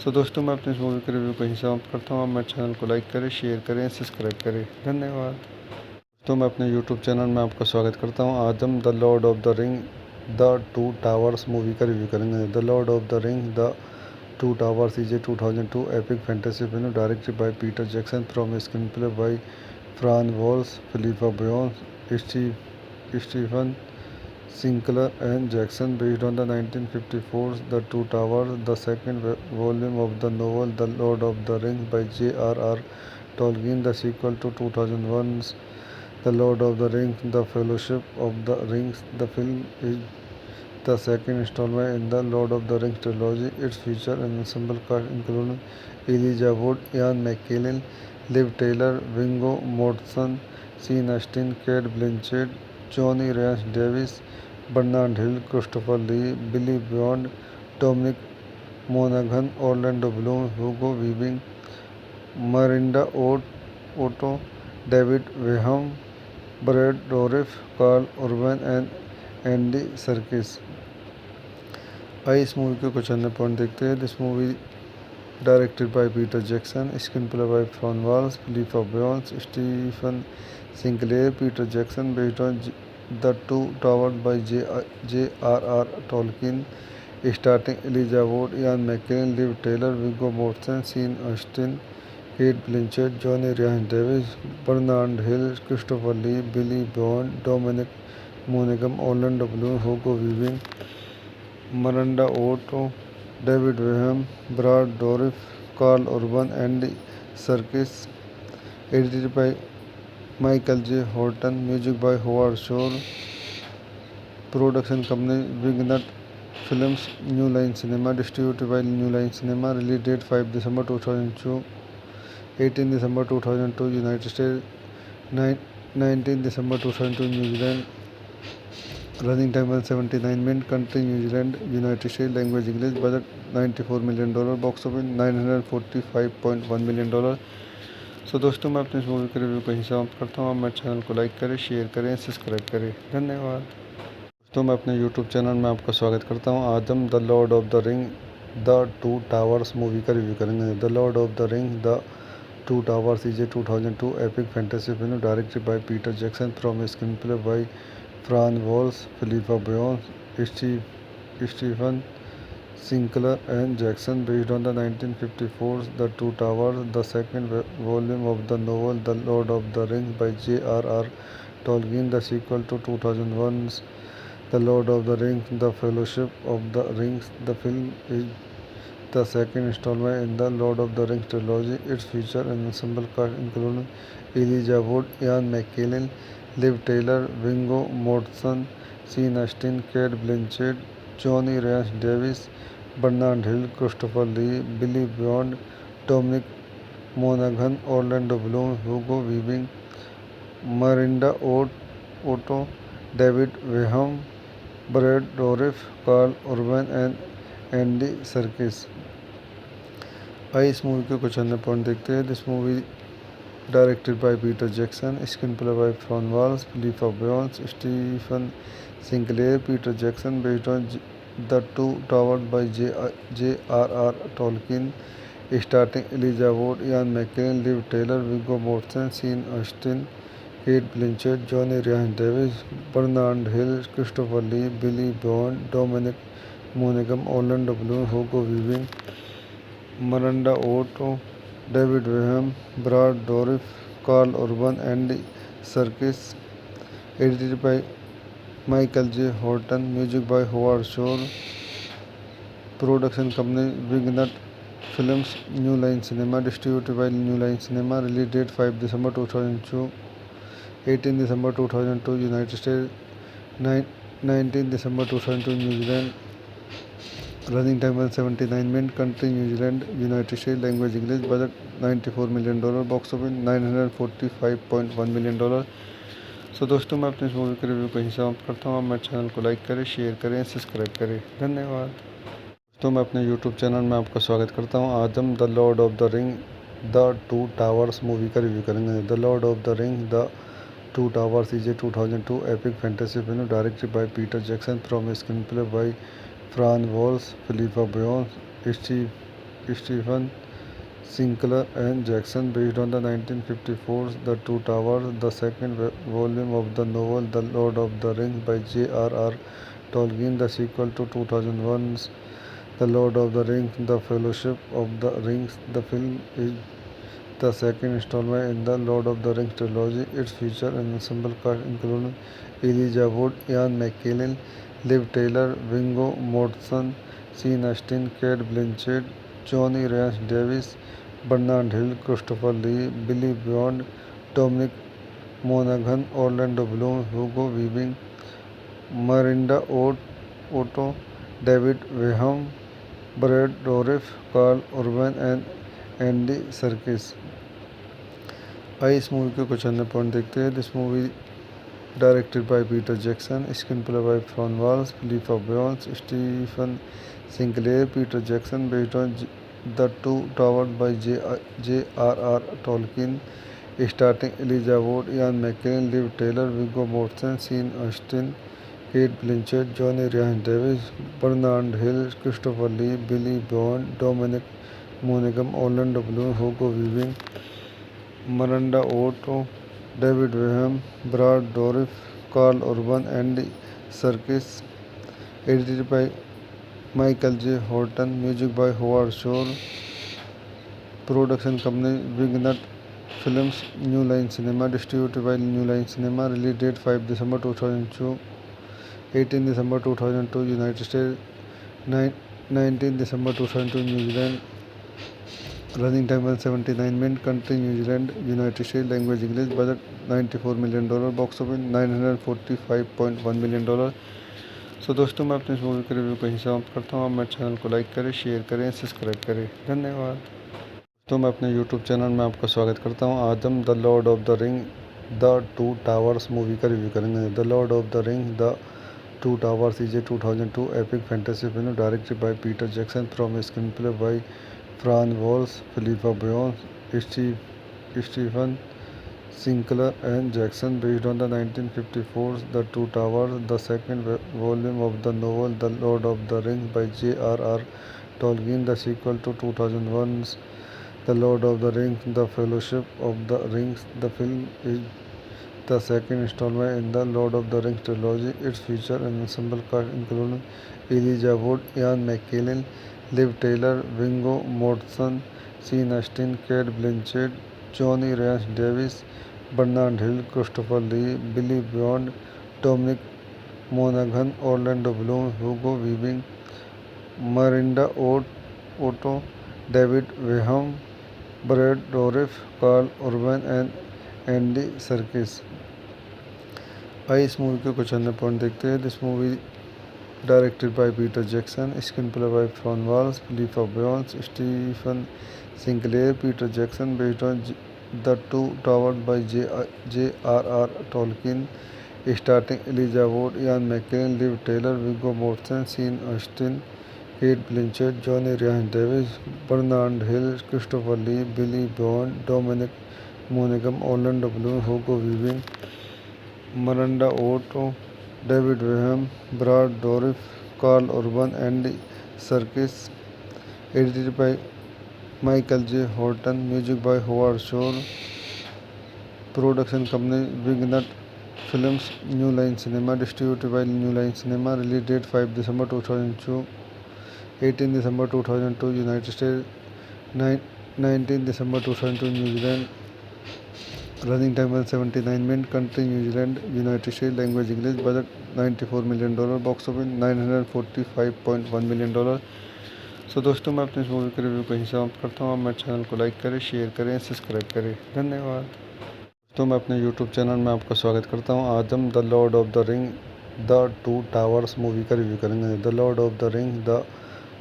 सो दोस्तों, मैं अपने इस movie के review को यहीं समाप्त करता हूँ। आप मेरे चैनल को लाइक करें, शेयर करें, सब्सक्राइब करें। धन्यवाद। तो मैं अपने यूट्यूब चैनल में आपका स्वागत करता हूँ। आज हम the Lord of the ring the two towers movie का रिव्यू करेंगे। The Lord of the ring the two towers is a 2002 epic fantasy film directed by Peter Jackson from a screenplay by Fran Walsh, Philippa Boyens, Stephen Sinclair and Jackson, based on the 1954 The Two Towers, the second volume of the novel The Lord of the Rings by J.R.R. Tolkien, the sequel to 2001's The Lord of the Rings, The Fellowship of the Rings. The film is the second installment in the Lord of the Rings trilogy. It features an ensemble cast including Elijah Wood, Ian McKellen, Liv Taylor, Viggo Mortensen, Sean Astin, Kate Blanchett, Johnny Rhys Davis, Bernard Hill, Christopher Lee, Billy Bond, Dominic Monaghan, Orlando Bloom, Hugo Weaving, Miranda Otto, David Weham, Brad Dourif, Carl Urban and Andy Serkis. आइए इस movie के कुछ अन्य point देखते हैं। This movie directed by Peter Jackson, screen play by Fran Walsh, Philippa Boyens, Stephen Sinclair, Peter Jackson, based on the two tower by J.R.R. Tolkien, starting Elijah Wood, Ian McKellen, Liv Tyler, Viggo Mortensen, Sean Astin, Cate Blanchett, Johnny Rhys Davies, Bernard Hill, Christopher Lee, Billy Boyd, Dominic Monaghan, Orlando Bloom, Hugo Weaving, Miranda Otto, David Weham, Brad Dourif, Carl Urban, Andy Serkis. Edited by Michael J. Horton. Music by Howard Shore. Production company Wignut Films, New Line Cinema. Distributed by New Line Cinema. Release date 5 December 2002, 18 December 2002 United States, 19 December 2002 New Zealand. Running time 179 minutes. Country New Zealand, United States. Language English. Budget $94 million. Box office $945.1 million. सो दोस्तों, मैं अपने इस movie के review को यहीं समाप्त करता हूँ। आप मेरे चैनल को लाइक करें, शेयर करें, सब्सक्राइब करें। धन्यवाद। दोस्तों, मैं अपने यूट्यूब चैनल में आपका स्वागत करता हूँ। आज हम the Lord of the ring the two towers movie का रिव्यू करेंगे। The Lord of the ring the two towers is a 2002 epic fantasy film directed by Peter Jackson from a screenplay by Fran Walsh, Philippa Boyens, Stephen Sinclair and Jackson, based on the 1954's The Two Towers, the second volume of the novel The Lord of the Rings by J.R.R. Tolkien, the sequel to 2001's The Lord of the Rings, The Fellowship of the Rings. The film is the second installment in the Lord of the Rings trilogy. It features an ensemble cast including Elijah Wood, Ian McKellen, Liv Taylor, Viggo Mortensen, Sean Astin, Kate Blanchett, Johnny Rhys Davis, Bernard Hill, Christopher Lee, Billy Bond, Dominic Monaghan, Orlando Bloom, Hugo Weaving, Miranda Otto, David Weham, Brad Dourif, Carl Urban and Andy Serkis. आइए इस movie के कुछ अन्य point देखते हैं. This movie directed by Peter Jackson, screen play by Fran Walsh, Philippa Boyens, Stephen Sinclair. Peter Jackson, based on the two Towers by J.R.R. Tolkien, starring Elijah Wood, Ian McKellen, Liv Taylor, Viggo Mortensen, Sean Astin, Kate Blanchett, Johnny Rhys Davis, Bernard Hill, Christopher Lee, Billy Bond, Dominic Monaghan, Orlando Bloom, Hugo Weaving, Miranda Otto, David Weham, Brad Dourif, Carl Urban, Andy Serkis. Edited by Michael J. Horton. Music by Howard Shore. Production company Wingnut Films, New Line Cinema. Distributed by New Line Cinema. Release date 5 December 2002, 18 December 2002 United States, 19 December 2002 New Zealand. Running time 179 minutes. Country New Zealand, United States. Language English. Budget $94 million. Box office $945.1 million. सो दोस्तों, मैं अपने इस movie के review को यहीं समाप्त करता हूँ. आप मेरे चैनल को लाइक करें, शेयर करें, सब्सक्राइब करें. धन्यवाद. दोस्तों, मैं अपने यूट्यूब चैनल में आपका स्वागत करता हूँ. आज हम the Lord of the ring the two towers movie का रिव्यू करेंगे. The Lord of the ring the two towers is a 2002 epic fantasy film directed by Peter Jackson from a screenplay by Fran Walsh, Philippa Boyens, Stephen Sinclair and Jackson, based on the 1954's The Two Towers, the second volume of the novel The Lord of the Rings by J.R.R. Tolkien, the sequel to 2001's The Lord of the Rings, The Fellowship of the Rings. The film is the second installment in the Lord of the Rings trilogy. It features an ensemble cast including Elijah Wood, Ian McKellen, Liv Taylor, Viggo Mortensen, Sean Astin, Kate Blanchett, Johnny Rhys Davis, Bernard Hill, Christopher Lee, Billy Bond, Dominic Monaghan, Orlando Bloom, Hugo Weaving, Miranda Otto, David Weham, Brad Dourif, Carl Urban and Andy Serkis. आइए इस movie के कुछ अन्य point देखते हैं. This movie directed by Peter Jackson, screen play by Fran Walsh, Philippa Boyens, Stephen Sinclair. Peter Jackson, based on the two Towers by J.R.R. Tolkien, starring Elijah Wood, Ian McKellen, Liv Taylor, Viggo Mortensen, Sean Astin, Kate Blanchett, Johnny Rhys Davis, Bernard Hill, Christopher Lee, Billy Bond, Dominic Monaghan, Orlando Bloom, Hugo Weaving, Miranda Otto, David Weham, Brad Dourif, Carl Urban, Andy Serkis. Edited by Michael J. Horton. Music by Howard Shore. Production company Wingnut Films, New Line Cinema. Distributed by New Line Cinema. Release date 5 December 2002, 18 December 2002 United States, 19 December 2002 New Zealand. Running time 179 minutes. Country New Zealand, United States. Language English. Budget $94 million. Box office $945.1 million. सो दोस्तों, मैं अपने इस movie के review को यहीं समाप्त करता हूँ. आप मेरे चैनल को लाइक करें, शेयर करें, सब्सक्राइब करें. धन्यवाद. दोस्तों, मैं अपने यूट्यूब चैनल में आपका स्वागत करता हूँ. आज हम the Lord of the ring the two towers movie का रिव्यू करेंगे. The Lord of the ring the two towers is a 2002 epic fantasy film directed by Peter Jackson from a screenplay by Fran Walsh, Philippa Boyens, Stephen Sinclair and Jackson, based on the 1954's The Two Towers, the second volume of the novel The Lord of the Rings by J.R.R. Tolkien, the sequel to 2001's The Lord of the Rings, The Fellowship of the Rings. The film is the second installment in the Lord of the Rings trilogy. Its features an ensemble cast including Elijah Wood, Ian McKellen, Liv Taylor, Viggo Mortensen, Sean Astin, Kate Blanchett, Johnny Rhys Davis, Bernard Hill, Christopher Lee, Billy Bond, Dominic Monaghan, Orlando Bloom, Hugo Weaving, Miranda Otto, David Weham, Brad Dourif, Carl Urban and Andy Serkis। आइए इस movie के कुछ अन्य point देखते हैं। This movie directed by Peter Jackson, screen play by Fran Walsh, Philippa Boyens, Stephen Sinclair, Peter Jackson, based on the two Towers by J.R.R. Tolkien, starring Elijah Wood, Ian McKellen, Liv Taylor, Viggo Mortensen, Sean Astin, Kate Blanchett, Johnny Rhys Davis, Bernard Hill, Christopher Lee, Billy Bond, Dominic Monaghan, Orlando Bloom, Hugo Weaving, Miranda Otto, David Weham, Brad Dourif, Carl Urban, Andy Serkis, edited by Michael J. Horton, music by Howard Shore, production company Wignut Films, New Line Cinema, distributed by New Line Cinema, release date 5 December 2002, 18 December 2002 United States, 19 December 2002 New Zealand, running time 179 minutes, country New Zealand, United States, language English, budget $94 million, box office $945.1 million। सो दोस्तों, मैं अपने इस movie के review को यहीं समाप्त करता हूँ। आप मेरे चैनल को लाइक करें, शेयर करें, सब्सक्राइब करें। धन्यवाद। दोस्तों, मैं अपने यूट्यूब चैनल में आपका स्वागत करता हूँ। आज हम the Lord of the ring the two towers movie का रिव्यू करेंगे। The Lord of the ring the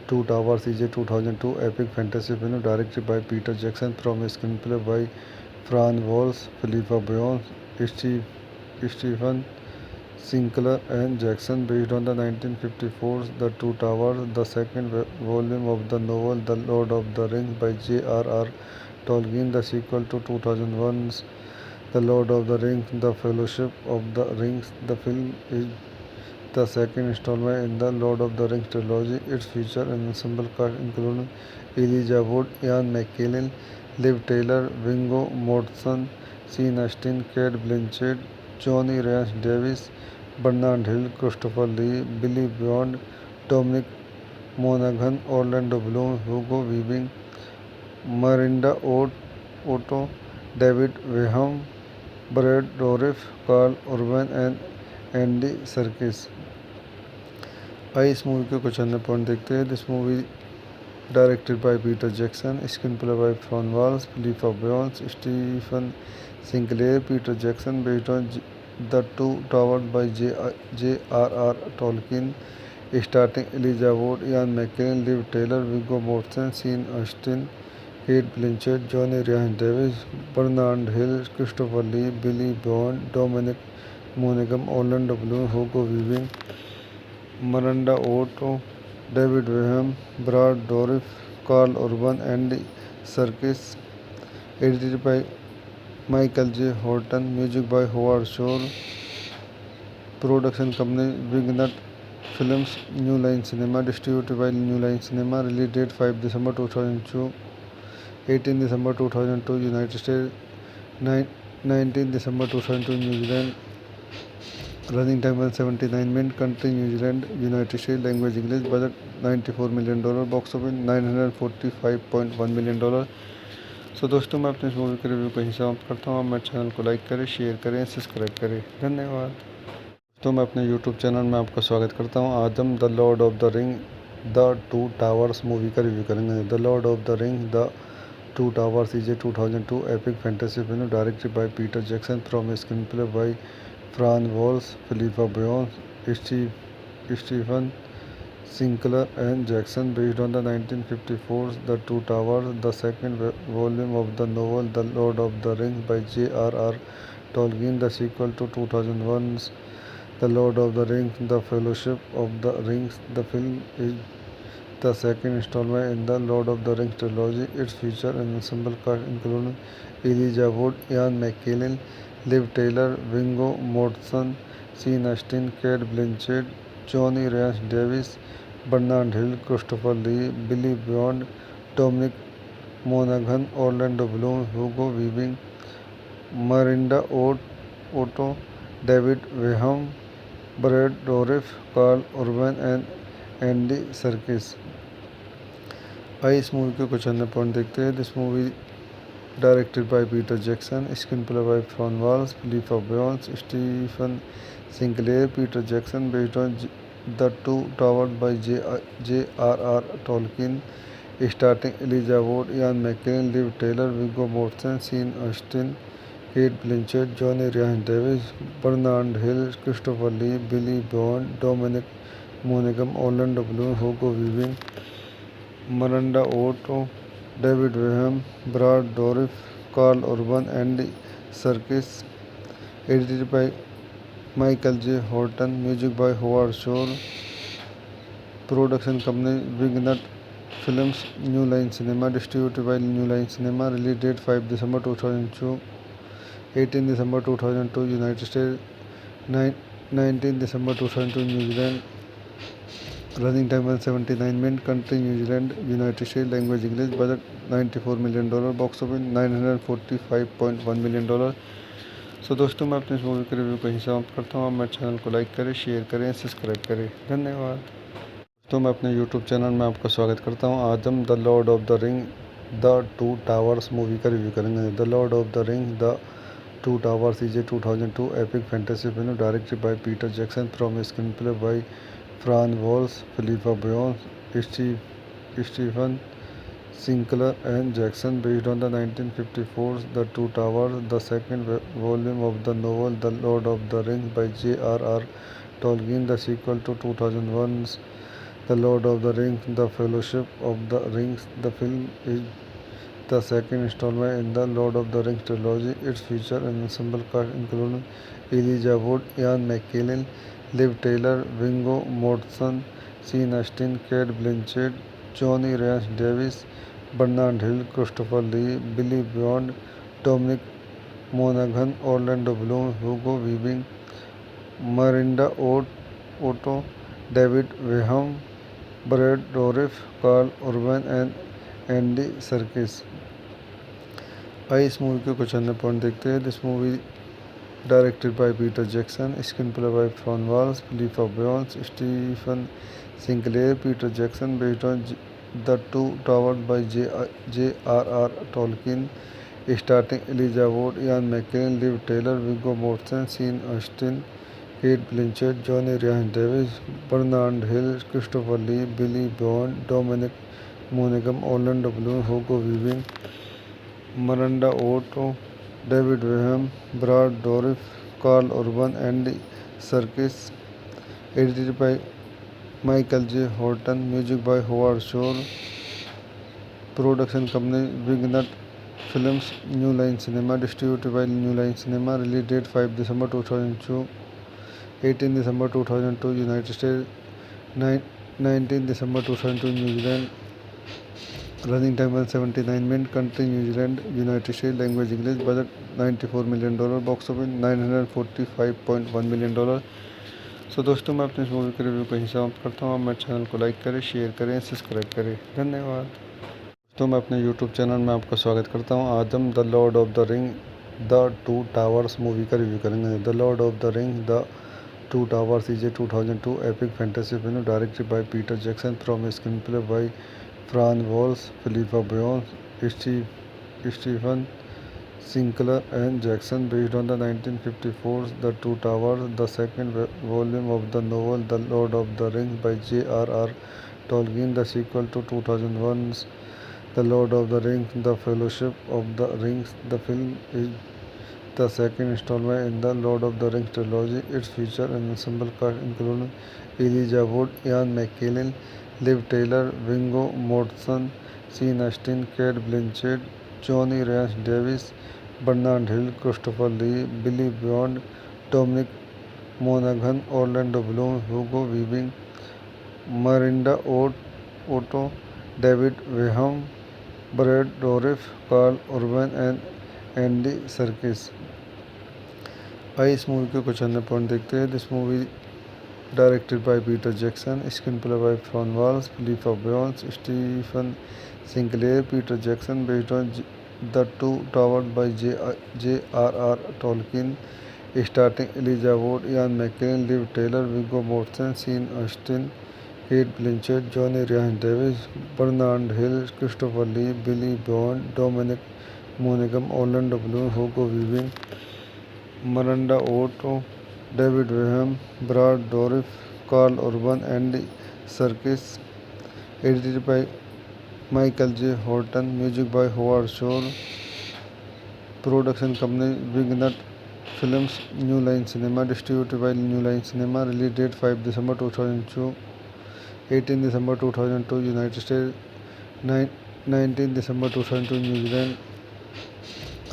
two towers is a 2002 epic fantasy film directed by Peter Jackson from a screenplay by Fran Walsh, Philippa Boyens, Stephen Sinclair and Jackson, based on the 1954's The Two Towers, the second volume of the novel The Lord of the Rings by J.R.R. Tolkien, the sequel to 2001's The Lord of the Rings, The Fellowship of the Rings. The film is the second installment in the Lord of the Rings trilogy. It features an ensemble cast including Elijah Wood, Ian McKellen, Liv Taylor, Viggo Mortensen, Sean Astin, Kate Blanchett, Johnny Rhys Davis, Bernard Hill, Christopher Lee, Billy Bond, Dominic Monaghan, Orlando Bloom, Hugo Weaving, Miranda Otto, David Weham, Brad Dourif, Carl Urban and Andy Serkis। आइए इस movie के कुछ अन्य point देखते हैं। This movie directed by Peter Jackson, screen play by Fran Walsh, Philippa Boyens, Stephen Sinclair, Peter Jackson, based on the two Towers by J.R.R. Tolkien, starring Elijah Wood, Ian McKellen, Liv Taylor, Viggo Mortensen, Sean Astin, Kate Blanchett, Johnny Rhys Davis, Bernard Hill, Christopher Lee, Billy Bond, Dominic Monaghan, Orlando Bloom, Hugo Weaving, Miranda Otto, David Weham, Brad Dourif, Carl Urban, Andy Serkis, edited by Michael J. Horton, music by Howard Shore, production company Wignut Films, New Line Cinema, distributed by New Line Cinema, release date 5 December 2002, 18 December 2002 United States, 19 December 2002 New Zealand, running time 179 minutes, country New Zealand, United States, language English, budget $94 million, box office $945.1 million। सो दोस्तों, मैं अपने इस movie के review को यहीं समाप्त करता हूँ। आप मेरे चैनल को लाइक करें, शेयर करें, सब्सक्राइब करें। धन्यवाद। दोस्तों, मैं अपने यूट्यूब चैनल में आपका स्वागत करता हूँ। आज हम the Lord of the ring the two towers movie का रिव्यू करेंगे। The Lord of the ring the two towers is a 2002 epic fantasy film directed by Peter Jackson from a screenplay by Fran Walsh, Philippa Boyens, Stephen Sinclair and Jackson, based on the 1954's The Two Towers, the second volume of the novel The Lord of the Rings by J.R.R. Tolkien, the sequel to 2001's The Lord of the Rings, The Fellowship of the Rings. The film is the second installment in the Lord of the Rings trilogy. It features an ensemble cast including Elijah Wood, Ian McKellen, Liv Taylor, Viggo Mortensen, Sean Astin, Kate Blanchett, Johnny Rhys Davis, Bernard Hill, Christopher Lee, Billy Bond, Dominic Monaghan, Orlando Bloom, Hugo Weaving, Miranda Otto, David Weham, Brad Dourif, Carl Urban and Andy Serkis। आइए इस movie के कुछ अन्य point देखते हैं। This movie directed by Peter Jackson, screen play by Fran Walsh, Philip Boyens, Stephen Sinclair. Peter Jackson based on the two Towers by J.R.R. Tolkien, starring Elijah Wood, Ian McKellen, Liv Taylor, Viggo Mortensen, Sean Astin, Kate Blanchett, Johnny Rhys Davis, Bernard Hill, Christopher Lee, Billy Bond, Dominic Monaghan, Orlando Bloom, Hugo Weaving, Miranda Otto, David Weham, Brad Dourif, Carl Urban, Andy Serkis. Edited by Michael J. Horton. Music by Howard Shore. Production company Wingnut Films, New Line Cinema. Distributed by New Line Cinema. Release date 5 December 2002, 18 December 2002 United States, 19 December 2002 New Zealand. Running time 179 minutes. Country New Zealand, United States. Language English. Budget $94 million. Box office $945.1 million। सो दोस्तों, मैं अपने इस movie के review को यहीं समाप्त करता हूँ। आप मेरे चैनल को लाइक करें, शेयर करें, सब्सक्राइब करें। धन्यवाद। दोस्तों, मैं अपने यूट्यूब चैनल में आपका स्वागत करता हूँ। आज हम the Lord of the ring the two towers movie का रिव्यू करेंगे। The Lord of the ring the two towers is a 2002 epic fantasy film directed by Peter Jackson from a screenplay by Fran Walsh, Philippa Boyens, Stephen Sinclair and Jackson, based on the 1954 The Two Towers, the second volume of the novel The Lord of the Rings by J.R.R. Tolkien, the sequel to 2001's The Lord of the Rings, The Fellowship of the Rings. The film is the second installment in the Lord of the Rings trilogy. It features an ensemble cast including Elijah Wood, Ian McKellen, Liv Taylor, Viggo Mortensen, Sean Astin, Kate Blanchett, Johnny Rhys Davis, Bernard Hill, Christopher Lee, Billy Bond, Dominic Monaghan, Orlando Bloom, Hugo Weaving, Miranda Otto, David Weham, Brad Dourif, Carl Urban and Andy Serkis। आइए इस movie के कुछ अन्य point देखते हैं। This movie directed by Peter Jackson, screen play by Fran Walsh, Philippa Boyens, Stephen Sinclair. Peter Jackson based on the two Towers by J.R.R. Tolkien, starring Elijah Wood, Ian McKellen, Liv Taylor, Viggo Mortensen, Sean Astin, Kate Blanchett, Johnny Rhys Davis, Bernard Hill, Christopher Lee, Billy Bond, Dominic Monaghan, Orlando Bloom, Hugo Weaving, Miranda Otto, David Weham, Brad Dourif, Carl Urban, Andy Serkis. Edited by Michael J. Horton. Music by Howard Shore. Production company Wingnut Films, New Line Cinema. Distributed by New Line Cinema. Release date 5 December 2002, 18 December 2002 United States, 19 December 2002 New Zealand. Running time 179 minutes. Country New Zealand, United States. Language English. Budget $94 million. Box office $945.1 million। सो दोस्तों, मैं अपने इस movie के review को यहीं समाप्त करता हूँ। आप मेरे चैनल को लाइक करें, शेयर करें, सब्सक्राइब करें। धन्यवाद। दोस्तों, मैं अपने यूट्यूब चैनल में आपका स्वागत करता हूँ। आज हम the Lord of the ring the two towers movie का रिव्यू करेंगे। The Lord of the ring the two towers is a 2002 epic fantasy film directed by Peter Jackson from a screenplay by Fran Walsh, Philippa Boyens, Stephen Sinclair and Jackson, based on the 1954 The Two Towers, the second volume of the novel The Lord of the Rings by J.R.R. Tolkien, the sequel to 2001's The Lord of the Rings, The Fellowship of the Rings. The film is the second installment in the Lord of the Rings trilogy. It features an ensemble cast including Elijah Wood, Ian McKellen, Liv Taylor, Viggo Mortensen, Sean Astin, Kate Blanchett, Johnny Rhys Davis, Bernard Hill, Christopher Lee, Billy Bond, Dominic Monaghan, Orlando Bloom, Hugo Weaving, Miranda Otto, David Weham, Brad Dourif, Carl Urban and Andy Serkis। आइए इस movie के कुछ अन्य point देखते हैं। This movie directed by Peter Jackson, screen play by Fran Walsh, Philippa Boyens, Stephen Sinclair. Peter Jackson based on the two Towers by J.R.R. Tolkien, starring Elijah Wood, Ian McKellen, Liv Taylor, Viggo Mortensen, Sean Astin, Kate Blanchett, Johnny Rhys Davis, Bernard Hill, Christopher Lee, Billy Bond, Dominic Monaghan, Orlando Bloom, Hugo Weaving, Miranda Otto, David Graham, Brad Dourif, Carl Urban, Andy Serkis. Edited by Michael J. Horton, music by Howard Shore, production company Wignut Films, New Line Cinema, distributed by New Line Cinema, release date 5 December 2002, 18 December 2002 United States, 19 December 2002 New Zealand,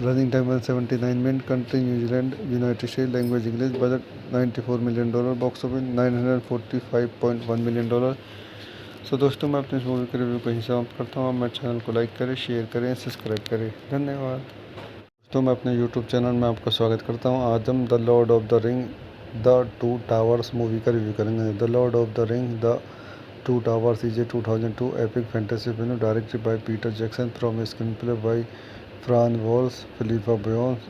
running time 179 minutes, country New Zealand, United States, language English, budget $94 million, box office $945.1 million। सो दोस्तों, मैं अपने इस movie के review को यहीं समाप्त करता हूँ। आप मेरे चैनल को लाइक करें, शेयर करें, सब्सक्राइब करें। धन्यवाद दोस्तों, मैं अपने यूट्यूब चैनल में आपका स्वागत करता हूँ। आज हम the Lord of the ring the two towers movie का रिव्यू करेंगे। The Lord of the ring the two towers is a 2002 epic fantasy film directed by Peter Jackson from a screenplay by Fran Walsh, Philippa Boyens,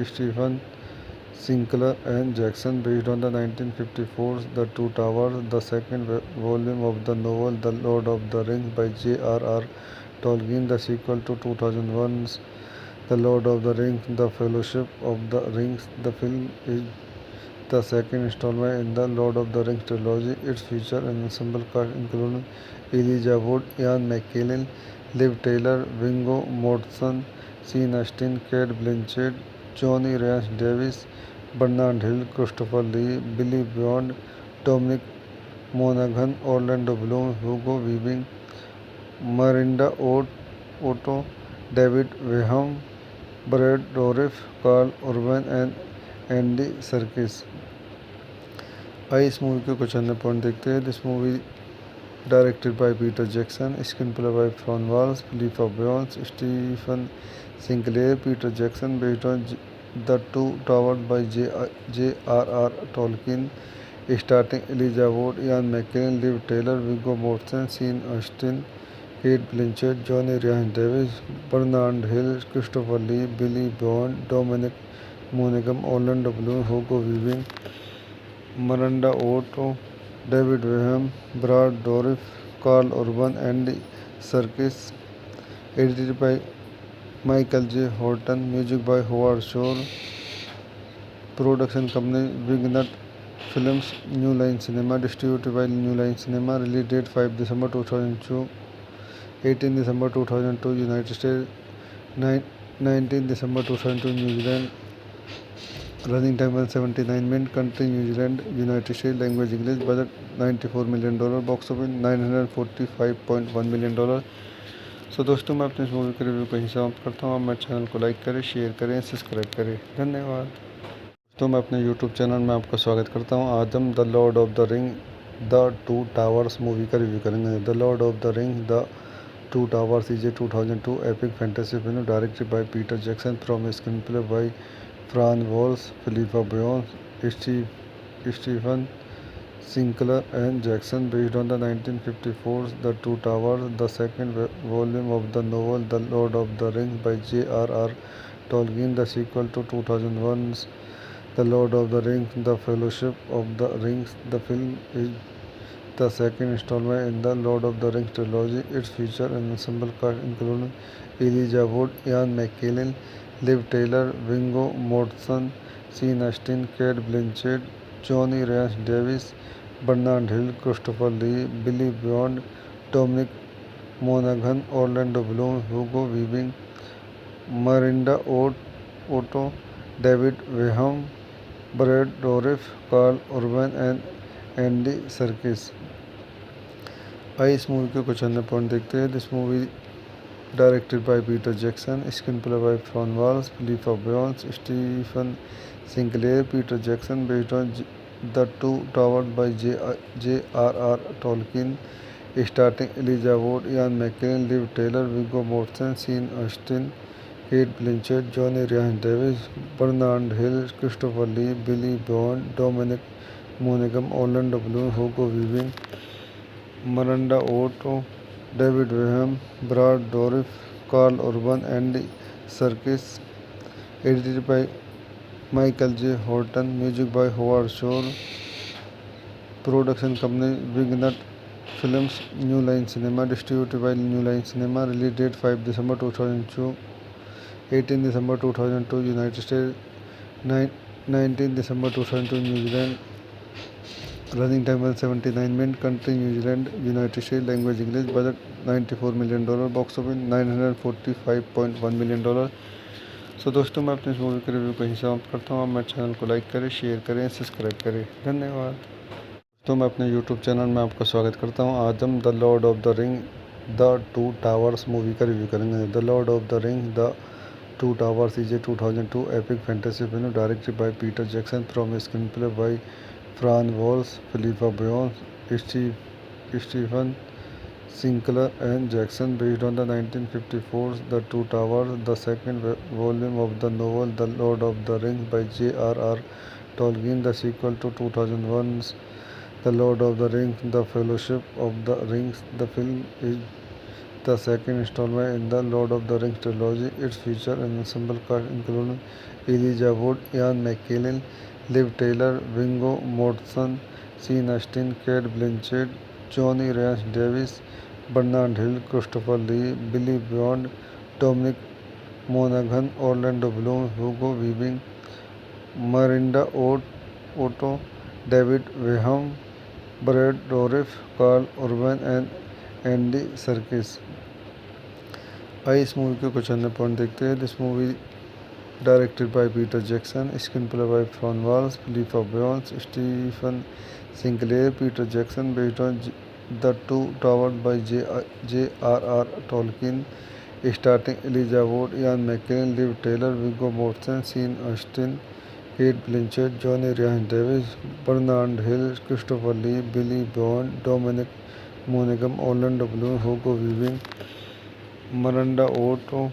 Stephen Sinclair and Jackson, based on the 1954's The Two Towers, the second volume of the novel The Lord of the Rings by J.R.R. Tolkien, the sequel to 2001's The Lord of the Rings, The Fellowship of the Rings. The film is the second installment in the Lord of the Rings trilogy. It features an ensemble cast including Elijah Wood, Ian McKellen, Liv Taylor, Viggo Mortensen, Sean Astin, Kate Blanchett, Johnny Rhys Davis, Bernard Hill, Christopher Lee, Billy Bond, Dominic Monaghan, Orlando Bloom, Hugo Weaving, Miranda Otto, David Graham, Brad Dourif, Carl Urban and Andy Serkis. आइए इस movie के कुछ अन्य point देखते हैं। This movie directed by Peter Jackson, screen play by Fran Walsh, Philippa Boyens, Stephen Sinclair, Peter Jackson, based on the two Towers by J.R.R. Tolkien, starting Elijah Wood, Ian McKellen, Liv Tyler, Viggo Mortensen, Sean Astin, Cate Blanchett, Johnny Rhys Davies, Bernard Hill, Christopher Lee, Billy Boyd, Dominic Monaghan, Orlando Bloom, Hugo Weaving, Miranda Otto, David Graham, Brad Dourif,,, Carl Urban, Andy Serkis. Edited by Michael J. Horton, music by Howard Shore, production company Wignut Films, New Line Cinema, distributed by New Line Cinema, release date 5 December 2002, 18 December 2002 United States, 19 December 2002 New Zealand, running time 179 minutes, country New Zealand, United States, language English, budget $94 million, box office $945.1 million। सो दोस्तों, मैं अपने इस movie के review को यहीं समाप्त करता हूँ। आप मेरे चैनल को लाइक करें, शेयर करें, सब्सक्राइब करें। धन्यवाद दोस्तों, मैं अपने यूट्यूब चैनल में आपका स्वागत करता हूँ। आज हम the Lord of the ring the two towers movie का रिव्यू करेंगे। The Lord of the ring the two towers is a 2002 epic fantasy film directed by Peter Jackson from a screenplay by Fran Walsh, Philippa Boyens, Stephen Sinclair and Jackson, based on the 1954's The Two Towers, the second volume of the novel The Lord of the Rings by J.R.R. Tolkien, the sequel to 2001's The Lord of the Rings, The Fellowship of the Rings. The film is the second installment in the Lord of the Rings trilogy. It features an ensemble cast including Elijah Wood, Ian McKellen, Liv Taylor, Viggo Mortensen, Sean Astin, Kate Blanchett, Johnny Rhys Davis, Bernard Hill, Christopher Lee, Billy Bond, Dominic Monaghan, Orlando Bloom, Hugo Weaving, Miranda Otto, David Graham, Brad Dourif, Carl Urban and Andy Serkis. आइए इस movie के कुछ अन्य point देखते हैं। This movie directed by Peter Jackson, screen play by Fran Walsh, Philippa Boyens, Stephen Sinclair, Peter Jackson, based on the two Towers by J.R.R. Tolkien, starting Elijah Wood, Ian McKellen, Liv Tyler, Viggo Mortensen, Sean Astin, Cate Blanchett, Johnny Rhys Davies, Bernard Hill, Christopher Lee, Billy Boyd, Dominic Monaghan, Orlando Bloom, Hugo Weaving, Miranda Otto, David Graham, Brad Dourif, Carl Urban, Andy Serkis. Edited by Michael J. Horton, music by Howard Shore, production company Wingnut Films, New Line Cinema, distributed by New Line Cinema, release date 5 December 2002, 18 December 2002 United States, 19 December 2002 New Zealand, running time 179 minutes, country New Zealand, United States, language English, budget $94 million, box office $945.1 million। सो दोस्तों, मैं अपने इस movie के review को यहीं समाप्त करता हूँ। आप मेरे चैनल को लाइक करें, शेयर करें, सब्सक्राइब करें। धन्यवाद। तो मैं अपने यूट्यूब चैनल में आपका स्वागत करता हूँ। आज हम the Lord of the ring the two towers movie का रिव्यू करेंगे। The Lord of the ring the two towers is a 2002 epic fantasy film directed by Peter Jackson from a screenplay by Fran Walsh, Philippa Boyens, Stephen Sinclair and Jackson, based on the 1954's The Two Towers, the second volume of the novel The Lord of the Rings by J.R.R. Tolkien, the sequel to 2001's The Lord of the Rings, The Fellowship of the Rings. The film is the second installment in the Lord of the Rings trilogy. It features an ensemble cast including Elijah Wood, Ian McKellen, Liv Taylor, Viggo Mortensen, Sean Astin, Cate Blanchett, Johnny Rhys Davis, Bernard Hill, Christopher Lee, Billy Bond, Dominic Monaghan, Orlando Bloom, Hugo Weaving, Miranda Otto, David Weham, Brad Dourif, Carl Urban and Andy Serkis. आइए इस movie के कुछ अन्य point देखते हैं। This movie directed by Peter Jackson, screen play by Fran Walsh, Philippa Boyens, Stephen Sinclair, Peter Jackson, based on the two tower by J.R.R. Tolkien, starting Elijah Wood, Ian McKellen, Liv Tyler, Viggo Mortensen, Sean Astin, Cate Blanchett, Johnny Rhys Davies, Bernard Hill, Christopher Lee, Billy Boyd, Dominic Monaghan, Orlando Bloom, Hugo Weaving, Miranda Otto,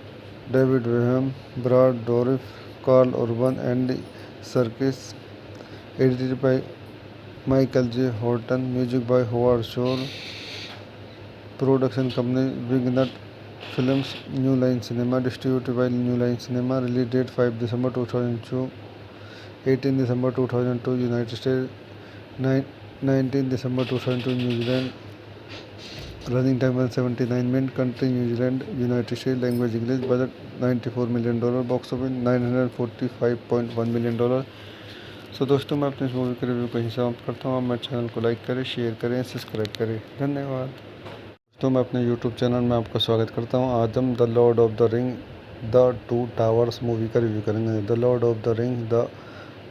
David Weham, Brad Dourif, Carl Urban, Andy Serkis, edited by Michael J. Horton, music by Howard Shore, production company Wingnut Films, New Line Cinema, distributed by New Line Cinema, release date 5 December 2002, 18 December 2002 United States, 19 December 2002 New Zealand, running time 179 minutes, country New Zealand, United States, language English, budget $94 million, box office $945.1 million। सो दोस्तों, मैं अपने इस movie के review को यहीं समाप्त करता हूँ। आप मेरे चैनल को लाइक करें, शेयर करें, सब्सक्राइब करें। धन्यवाद। दोस्तों, मैं अपने यूट्यूब चैनल में आपका स्वागत करता हूँ। आज हम the Lord of the ring the two towers movie का रिव्यू करेंगे। The Lord of the ring the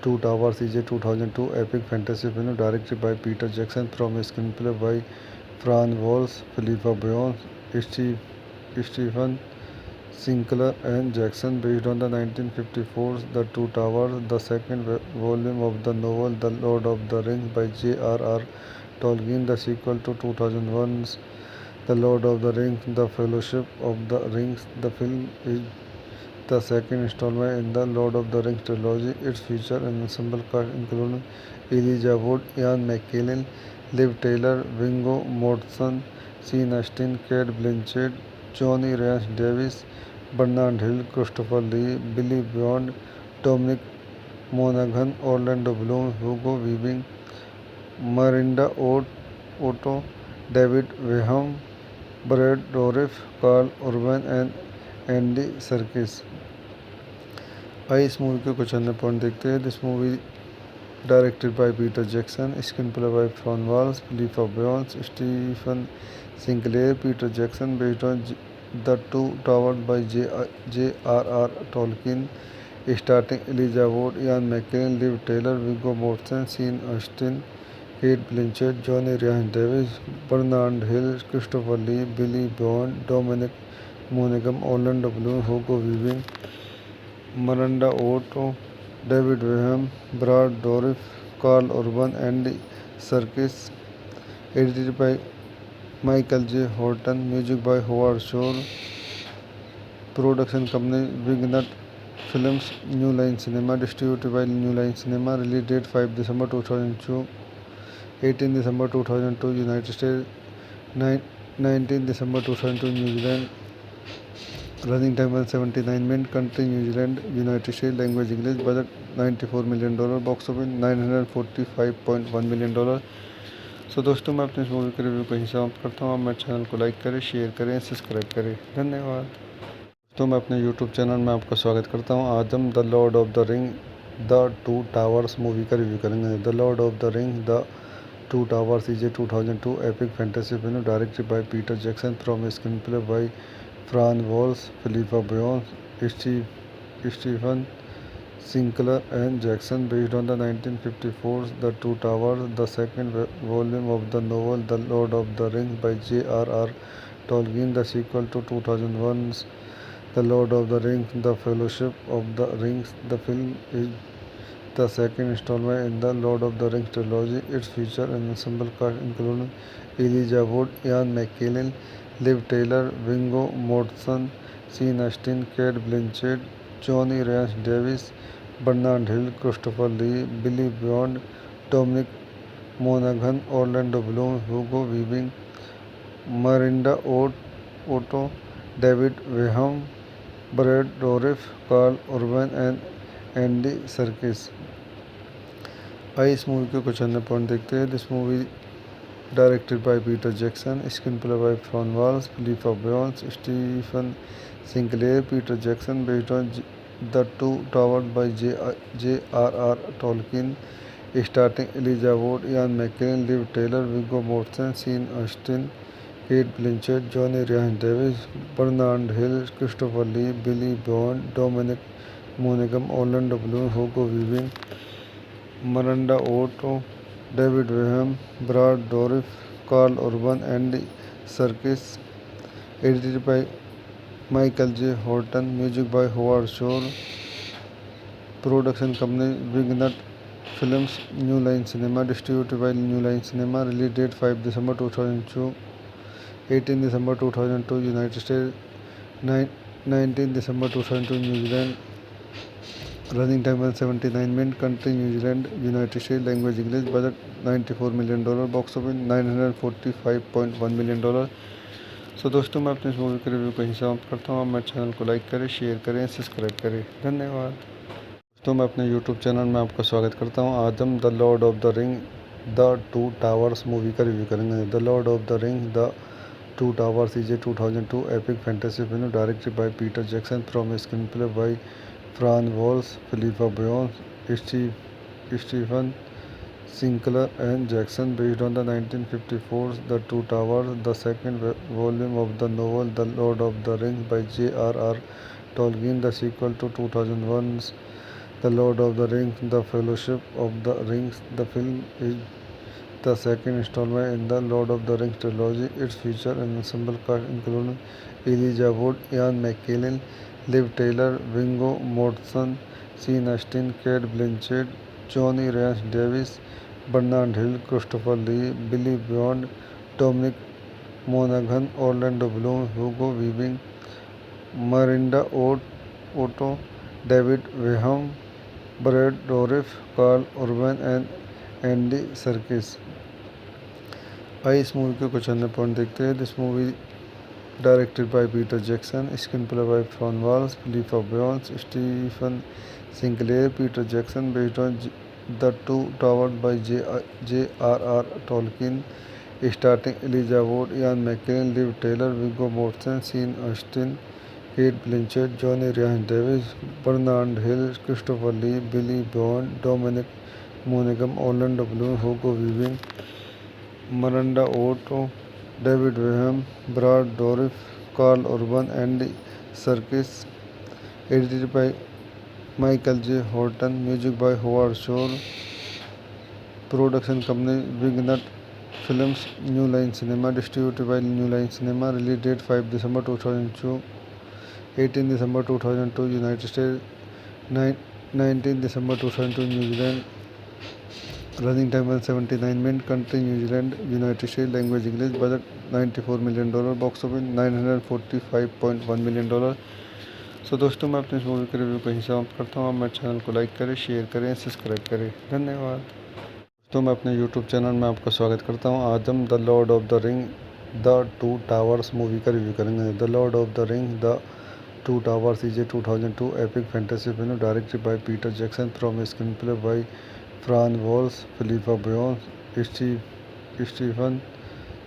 two towers is a 2002 epic fantasy film directed by Peter Jackson from a screenplay by Fran Walsh, Philippa Boyens, Stephen Sinclair and Jackson, based on the 1954's The Two Towers, the second volume of the novel The Lord of the Rings by J.R.R. Tolkien, the sequel to 2001's The Lord of the Rings, The Fellowship of the Rings. The film is the second installment in the Lord of the Rings trilogy. It features an ensemble cast including Elijah Wood, Ian McKellen, Liv Taylor, Viggo Mortensen, Sean Astin, Cate Blanchett, Johnny Rhys Davis, Bernard Hill, Christopher Lee, Billy Bond, Dominic Monaghan, Orlando Bloom, Hugo Weaving, Miranda Otto, David Weham, Brad Dourif, Carl Urban and Andy Serkis. आइए इस movie के कुछ अन्य point देखते हैं। This movie directed by Peter Jackson, screen play by Fran Walsh, Philippa Boyens, Stephen Sinclair, Peter Jackson, based on the two tower by J.R.R. Tolkien, starting Elijah Wood, Ian McKellen, Liv Tyler, Viggo Mortensen, Sean Astin, Cate Blanchett, Johnny Rhys Davies, Bernard Hill, Christopher Lee, Billy Boyd, Dominic Monaghan, Orlando Bloom, Hugo Weaving, Miranda Otto, David Weham, Brad Dourif, Carl Urban, Andy Serkis, edited by Michael J. Horton, music by Howard Shore, production company Wingnut Films, New Line Cinema, distributed by New Line Cinema, release date 5 December 2002, 18 December 2002 United States, 19 December 2002 New Zealand, Running time 179 minutes. Country New Zealand, United State, language English, budget $94 million, box office $945.1 million. So दोस्तों, मैं अपने इस movie के review को यहीं समाप्त करता हूँ। आप मेरे चैनल को लाइक करें, शेयर करें, सब्सक्राइब करें। धन्यवाद। दोस्तों, मैं अपने यूट्यूब चैनल में आपका स्वागत करता हूँ। आज हम the Lord of the ring the two towers movie का रिव्यू करेंगे। The Lord of the ring the two towers is a 2002 epic fantasy film directed by Peter Jackson from a screenplay by Fran Walsh, Philippa Boyens, Stephen Sinclair, and Jackson, based on the 1954's The Two Towers, the second volume of the novel The Lord of the Rings by J.R.R. Tolkien, the sequel to 2001's The Lord of the Rings, The Fellowship of the Rings. The film is the second installment in the Lord of the Rings trilogy. It features an ensemble cast including Elijah Wood, Ian McKellen, Liv Taylor, Viggo Mortensen, Sean Astin, Cate Blanchett, Johnny Rhys Davis, Bernard Hill, Christopher Lee, Billy Bond, Dominic Monaghan, Orlando Bloom, Hugo Weaving, Miranda Otto, David Weham, Brad Dourif, Carl Urban, and Andy Serkis। आइए इस movie के कुछ अन्य point देखते हैं। This movie directed by Peter Jackson, screen play by Fran Walsh, Philippa Boyens, Stephen Sinclair. Peter Jackson, based on the two Towers by J.R.R. Tolkien, starting Elijah Wood, Ian McKellen, Liv Tyler, Viggo Mortensen, Sean Astin, Cate Blanchett, Johnny Rhys Davies, Bernard Hill, Christopher Lee, Billy Boyd, Dominic मोनेगम, Orlando Bloom, Hugo Weaving, Miranda Otto, David Weham, Brad Dourif, Carl Urban, Andy Serkis. Edited by Michael J. Horton. Music by Howard Shore. Production company Wingnut Films, New Line Cinema. Distributed by New Line Cinema. Release date 5 December 2002. 18 December 2002 United States. 19 December 2002 New Zealand. Running time 179 minutes. Country New Zealand, United State, language English, budget $94 million, box office $945.1 million. So दोस्तों, मैं अपने इस movie के review को यहीं समाप्त करता हूँ। आप मेरे चैनल को लाइक करें, शेयर करें, सब्सक्राइब करें। धन्यवाद। दोस्तों, मैं अपने यूट्यूब चैनल में आपका स्वागत करता हूँ। आज हम the Lord of the ring the two towers movie का रिव्यू करेंगे। The Lord of the ring the two towers is a 2002 epic fantasy film directed by Peter Jackson from a screenplay by Fran Walsh, Philippa Boyens, Stephen Sinclair, and Jackson, based on the 1954's The Two Towers, the second volume of the novel The Lord of the Rings by J.R.R. Tolkien, the sequel to 2001's The Lord of the Rings, The Fellowship of the Rings. The film is the second installment in the Lord of the Rings trilogy. It features an ensemble cast including Elijah Wood, Ian McKellen, Liv Taylor, Viggo Mortensen, Sean Astin, Cate Blanchett, Johnny Rhys Davis, Bernard Hill, Christopher Lee, Billy Bond, Dominic Monaghan, Orlando Bloom, Hugo Weaving, Miranda Otto, David Weham, Brad Dourif, Carl Urban, and Andy Serkis। आइए इस movie के कुछ अन्य point देखते हैं। This movie directed by Peter Jackson, screen play by Fran Walsh, Philippa Boyens, Stephen Sinclair. Peter Jackson, based on the two Towers by J.R.R. Tolkien, starting Elijah Wood, Ian McKellen, Liv Tyler, Viggo Mortensen, Sean Astin, Cate Blanchett, Johnny Rhys Davies, Bernard Hill, Christopher Lee, Billy Boyd, Dominic मोनेगम, Orlando Bloom, Hugo Weaving, Miranda Otto, David Weham, Brad Dourif, Carl Urban, Andy Serkis. Edited by Michael J. Horton. Music by Howard Shore. Production company Wingnut Films, New Line Cinema. Distributed by New Line Cinema. Release date 5 December 2002. 18 December 2002 United States. 19 December 2002 New Zealand. Running time 179 minutes. Country New Zealand, United State, language English, budget $94 million, box office $945.1 million. So दोस्तों, मैं अपने इस movie के review को यहीं समाप्त करता हूँ। आप मेरे चैनल को लाइक करें, शेयर करें, सब्सक्राइब करें। धन्यवाद। दोस्तों, मैं अपने यूट्यूब चैनल में आपका स्वागत करता हूँ। आज हम the Lord of the ring the two towers movie का रिव्यू करेंगे। The Lord of the ring the Two Towers is a 2002 epic fantasy film directed by Peter Jackson from a screenplay by Fran Walsh, Philippa Boyens, Stephen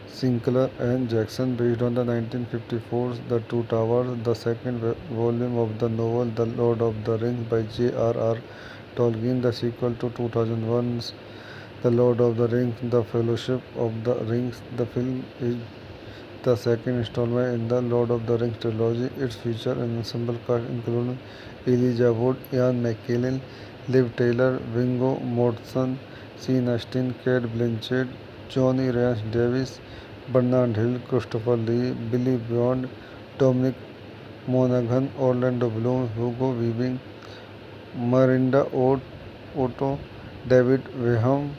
Sinclair, and Jackson, based on the 1954 The Two Towers, the second volume of the novel The Lord of the Rings by J.R.R. Tolkien, the sequel to 2001's The Lord of the Rings, The Fellowship of the Rings. The film is the second installment in the Lord of the Rings trilogy. It features an ensemble cast including Elijah Wood, Ian McKellen, Liv Taylor, Viggo Mortensen, Sean Astin, Cate Blanchett, Johnny Rhys Davis, Bernard Hill, Christopher Lee, Billy Bond, Dominic Monaghan, Orlando Bloom, Hugo Weaving, Miranda Otto, David Weham,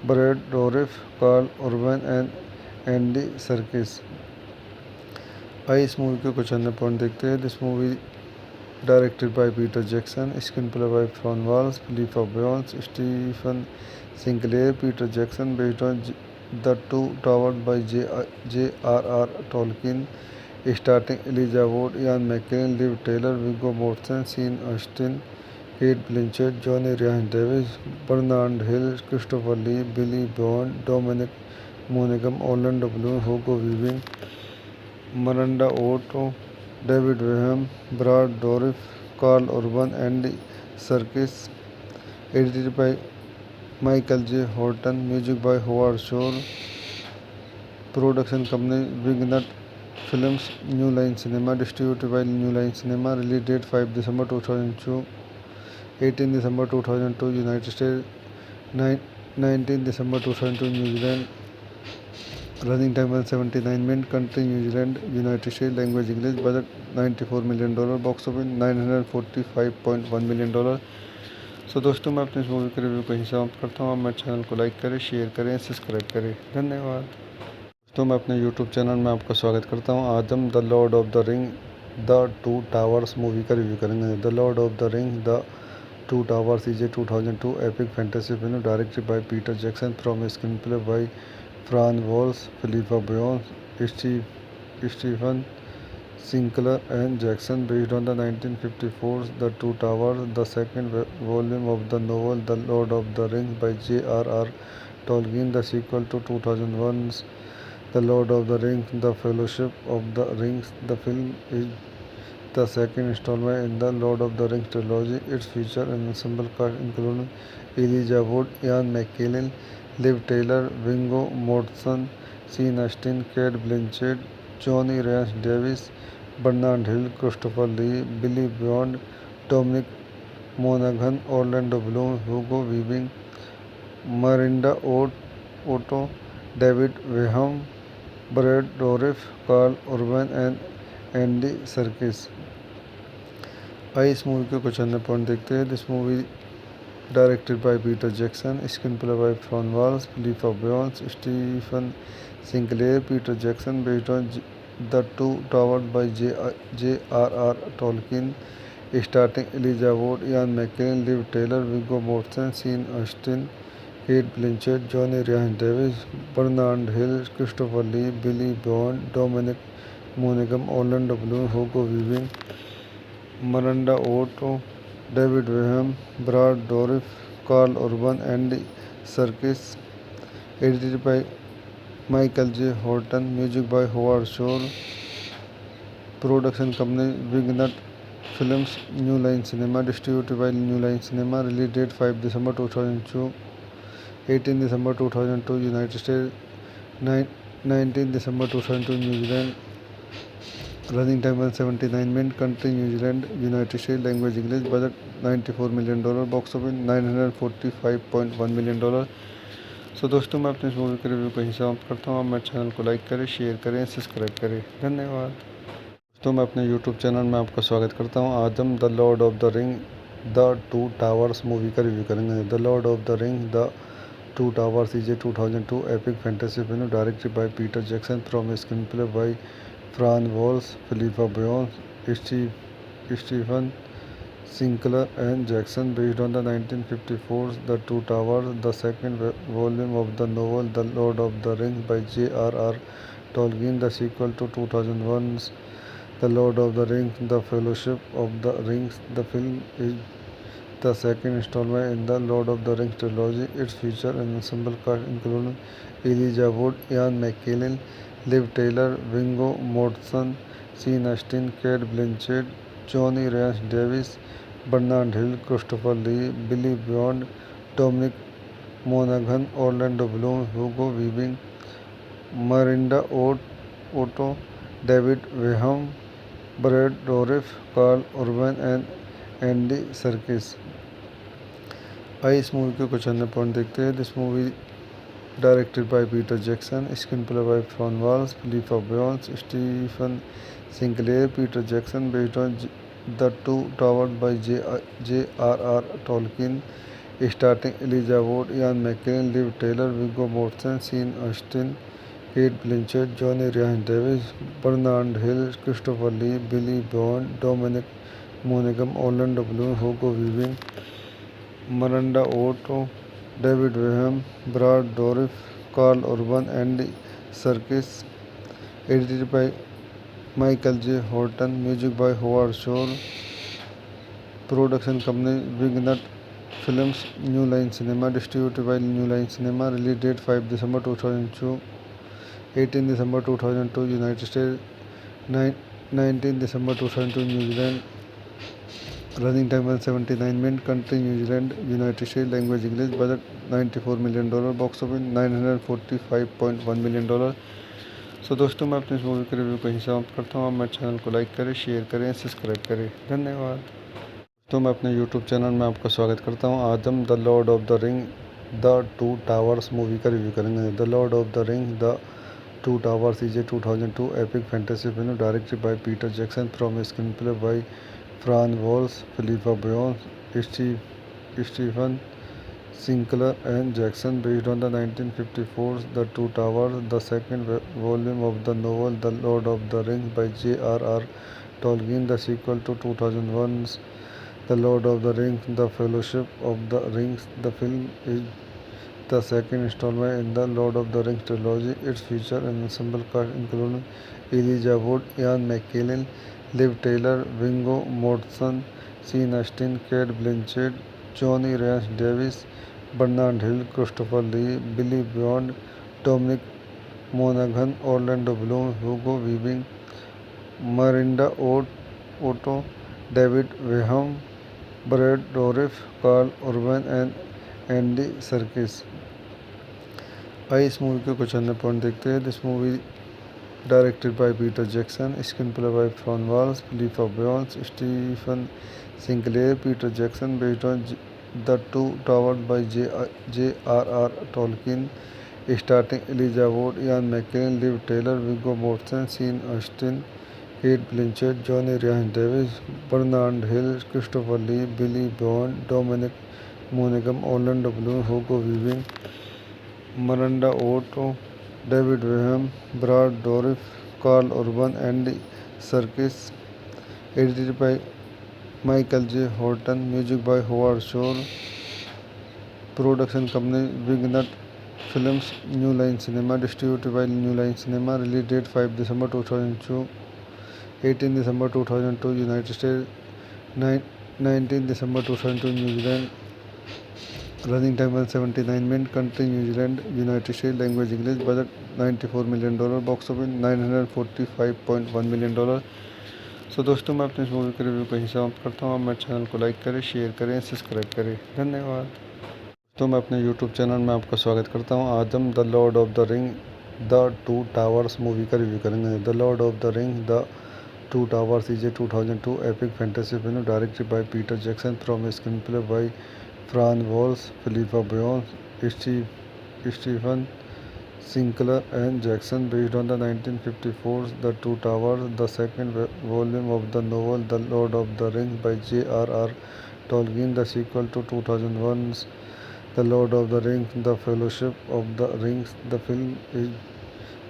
Brad Dourif, Carl Urban, and Andy Serkis. आइए इस movie के कुछ अन्य point देखते हैं। This movie directed by Peter Jackson, screen play by Fran Walsh, Philippa Boyens, Stephen Sinclair, Peter Jackson, based on the two Towers by J.R.R. Tolkien, starting Elijah Wood, Ian McKellen, Liv Tyler, Viggo Mortensen, Sean Astin, Cate Blanchett, Johnny Rhys Davies, Bernard Hill, Christopher Lee, Billy Boyd, Dominic मोनिगम, Orlando Bloom, Hugo Weaving, Miranda Otto, David Weham, Brad Dourif, Carl Urban, Andy Serkis. Edited by Michael J. Horton. Music by Howard Shore. Production company Wingnut Films, New Line Cinema. Distributed by New Line Cinema. Release date 5 December 2002. 18 December 2002 United States. 19 December 2002 New Zealand. Running time 179 minutes. Country New Zealand, United States. Language English. Budget $94 million. Box office $945.1 million. सो दोस्तों, मैं अपने इस movie के review को यहीं समाप्त करता हूँ। आप मेरे चैनल को लाइक करें, शेयर करें, सब्सक्राइब करें। धन्यवाद दोस्तों। मैं अपने यूट्यूब चैनल में आपका स्वागत करता हूँ। आज हम the Lord of the ring the two towers movie का रिव्यू करेंगे। The Lord of the ring the two towers is a 2002 epic fantasy film directed by Peter Jackson from a screenplay by Fran Walsh, Philippa Boyens, Stephen Sinclair, and Jackson, based on the 1954 The Two Towers, the second volume of the novel The Lord of the Rings by J.R.R. Tolkien, the sequel to 2001's The Lord of the Rings, The Fellowship of the Rings. The film is the second installment in the Lord of the Rings trilogy. It features an ensemble cast including Elijah Wood, Ian McKellen, Liv Taylor, Viggo Mortensen, Sean Astin, Cate Blanchett, Johnny Rhys Davis, Bernard Hill, Christopher Lee, Billy Bond, Dominic Monaghan, Orlando Bloom, Hugo Weaving, Miranda Otto, David Weham, Brad Dourif, Carl Urban, and Andy Serkis. आइए इस movie के कुछ अन्य point देखते हैं। This movie directed by Peter Jackson, screen play by Fran Walsh, Philippa Boyens, Stephen Sinclair, Peter Jackson, based on the two Towers by J.R.R. Tolkien, starting Elijah Wood, Ian McKellen, Liv Tyler, Viggo Mortensen, Sean Astin, Cate Blanchett, Johnny Rhys Davies, Bernard Hill, Christopher Lee, Billy Boyd, Dominic मोनिगम, Orlando Bloom, Hugo Weaving, Miranda Otto, David Weham, Brad Dourif, Carl Urban, Andy Serkis. Edited by Michael J. Horton. Music by Howard Shore. Production company Wingnut Films, New Line Cinema. Distributed by New Line Cinema. Release date 5 December 2002. 18 December 2002 United States. 19 December 2002 New Zealand. Running time 179 minutes. Country New Zealand, United States. Language English. Budget $94 million. Box office $945.1 million. सो दोस्तों, मैं अपने इस movie के review को यहीं समाप्त करता हूँ। आप मेरे चैनल को लाइक करें, शेयर करें, सब्सक्राइब करें। धन्यवाद दोस्तों। मैं अपने यूट्यूब चैनल में आपका स्वागत करता हूँ। आज हम the Lord of the ring the two towers movie का रिव्यू करेंगे। The Lord of the ring the two towers is a 2002 epic fantasy film directed by Peter Jackson from a screenplay by Fran Walsh, Philippa Boyens, Stephen Sinclair, and Jackson, based on the 1954 The Two Towers, the second volume of the novel The Lord of the Rings by J.R.R. Tolkien, the sequel to 2001's The Lord of the Rings: The Fellowship of the Rings. The film is the second installment in the Lord of the Rings trilogy. It features an ensemble cast including Elijah Wood, Ian McKellen, Liv Taylor, Viggo Mortensen, Sean Astin, Kate Blanchett, Johnny Rhys Davis, Bernard Hill, Christopher Lee, Billy Bond, Dominic Monaghan, Orlando Bloom, Hugo Weaving, Miranda Otto, David Weham, Brad Dourif, Carl Urban and Andy Serkis. आइए इस movie के कुछ अन्य point देखते हैं. This movie directed by Peter Jackson, screen play by Fran Walsh, Philippa Boyens, Stephen Sinclair. Peter Jackson based on the two Towers by J.R.R. Tolkien. Starting Elijah Wood, Ian McKellen, Liv Taylor, Viggo Mortensen, Sean Astin, Kate Blanchett, Johnny Rhys Davis, Bernard Hill, Christopher Lee, Billy Bond, Dominic Monaghan, Orlando Bloom, Hugo Weaving, Miranda Otto, David Weham, Brad Dourif, Carl Urban, Andy Serkis. Edited by Michael J. Horton. Music by Howard Shore. Production company Wingnut Films, New Line Cinema. Distributed by New Line Cinema. Release date 5 December 2002. 18 December 2002 United States. 19 December 2002 New Zealand. Running time 179 minutes. Country New Zealand, United States. Language English. Budget $94 million. Box office $945.1 million. सो दोस्तों, मैं अपनी इस movie के review को यहीं समाप्त करता हूँ. आप मेरे चैनल को लाइक करें, शेयर करें, सब्सक्राइब करें. धन्यवाद. तो मैं अपने यूट्यूब चैनल में आपका स्वागत करता हूँ. आज हम the Lord of the ring the two towers movie का रिव्यू करेंगे. The Lord of the ring the two towers is a 2002 epic fantasy film directed by Peter Jackson from screen play by Fran Walsh, Philippa Boyens, Stephen Sinclair and Jackson, based on the 1954's The Two Towers, the second volume of the novel The Lord of the Rings by J.R.R. Tolkien, the sequel to 2001's The Lord of the Rings: The Fellowship of the Rings. The film is the second installment in the Lord of the Rings trilogy. It features an ensemble cast including Elijah Wood, Ian McKellen, Liv Taylor, Viggo Mortensen, Sean Astin, Kate Blanchett, Johnny Rhys Davis, Bernard Hill, Christopher Lee, Billy Bond, Dominic Monaghan, Orlando Bloom, Hugo Weaving, Miranda Otto, David Weham, Brad Dourif, Carl Urban and Andy Serkis. आइए इस movie के कुछ अन्य point देखते हैं. This movie directed by Peter Jackson, screen play by Fran Walsh, Philippa Boyens, Stephen Sinclair. Peter Jackson based on the two Towers by J.R.R. Tolkien. Starring Elijah Wood, Ian McKellen, Liv Taylor, Viggo Mortensen, Sean Astin, Kate Blanchett, Johnny Rhys Davis, Bernard Hill, Christopher Lee, Billy Bond, Dominic Monaghan, Orlando Bloom, Hugo Weaving, Miranda Otto, David Weham, Brad Dourif, Carl Urban, Andy Serkis. Edited by Michael J. Horton. Music by Howard Shore. Production company Wingnut Films, New Line Cinema. Distributed by New Line Cinema. Release date 5 December 2002. 18 December 2002 United States. 19 December 2002 New Zealand. Running time 179 minutes. Country New Zealand, United States. Language English. Budget $94 million. Box office $945.1 million. सो दोस्तों, मैं अपने इस movie के review को यहीं समाप्त करता हूँ. आप मेरे चैनल को लाइक करें, शेयर करें, सब्सक्राइब करें. धन्यवाद. तो मैं अपने यूट्यूब चैनल में आपका स्वागत करता हूँ. आज हम the Lord of the ring the two towers movie का रिव्यू करेंगे. The Lord of the ring the two towers is a 2002 epic fantasy film directed by Peter Jackson from screen play by Fran Walsh, Philippa Boyens, Stephen Sinclair and Jackson, based on the 1954's The Two Towers, the second volume of the novel The Lord of the Rings by J.R.R. Tolkien, the sequel to 2001's The Lord of the Rings: The Fellowship of the Rings. The film is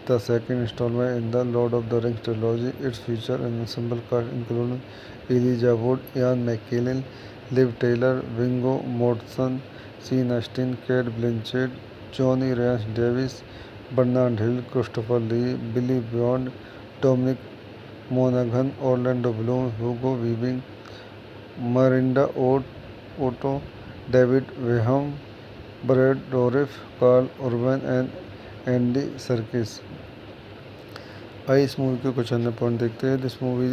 the second installment in the Lord of the Rings trilogy. It features an ensemble cast including Elijah Wood, Ian McKellen, Liv Taylor, Viggo Mortensen, Sean Astin, Kate Blanchett, Johnny Rhys Davis, Bernard Hill, Christopher Lee, Billy Bond, Dominic Monaghan, Orlando Bloom, Hugo Weaving, Miranda Otto, David Weham, Brad Dourif, Carl Urban and Andy Serkis। आइए इस movie के कुछ अन्य point देखते हैं। This movie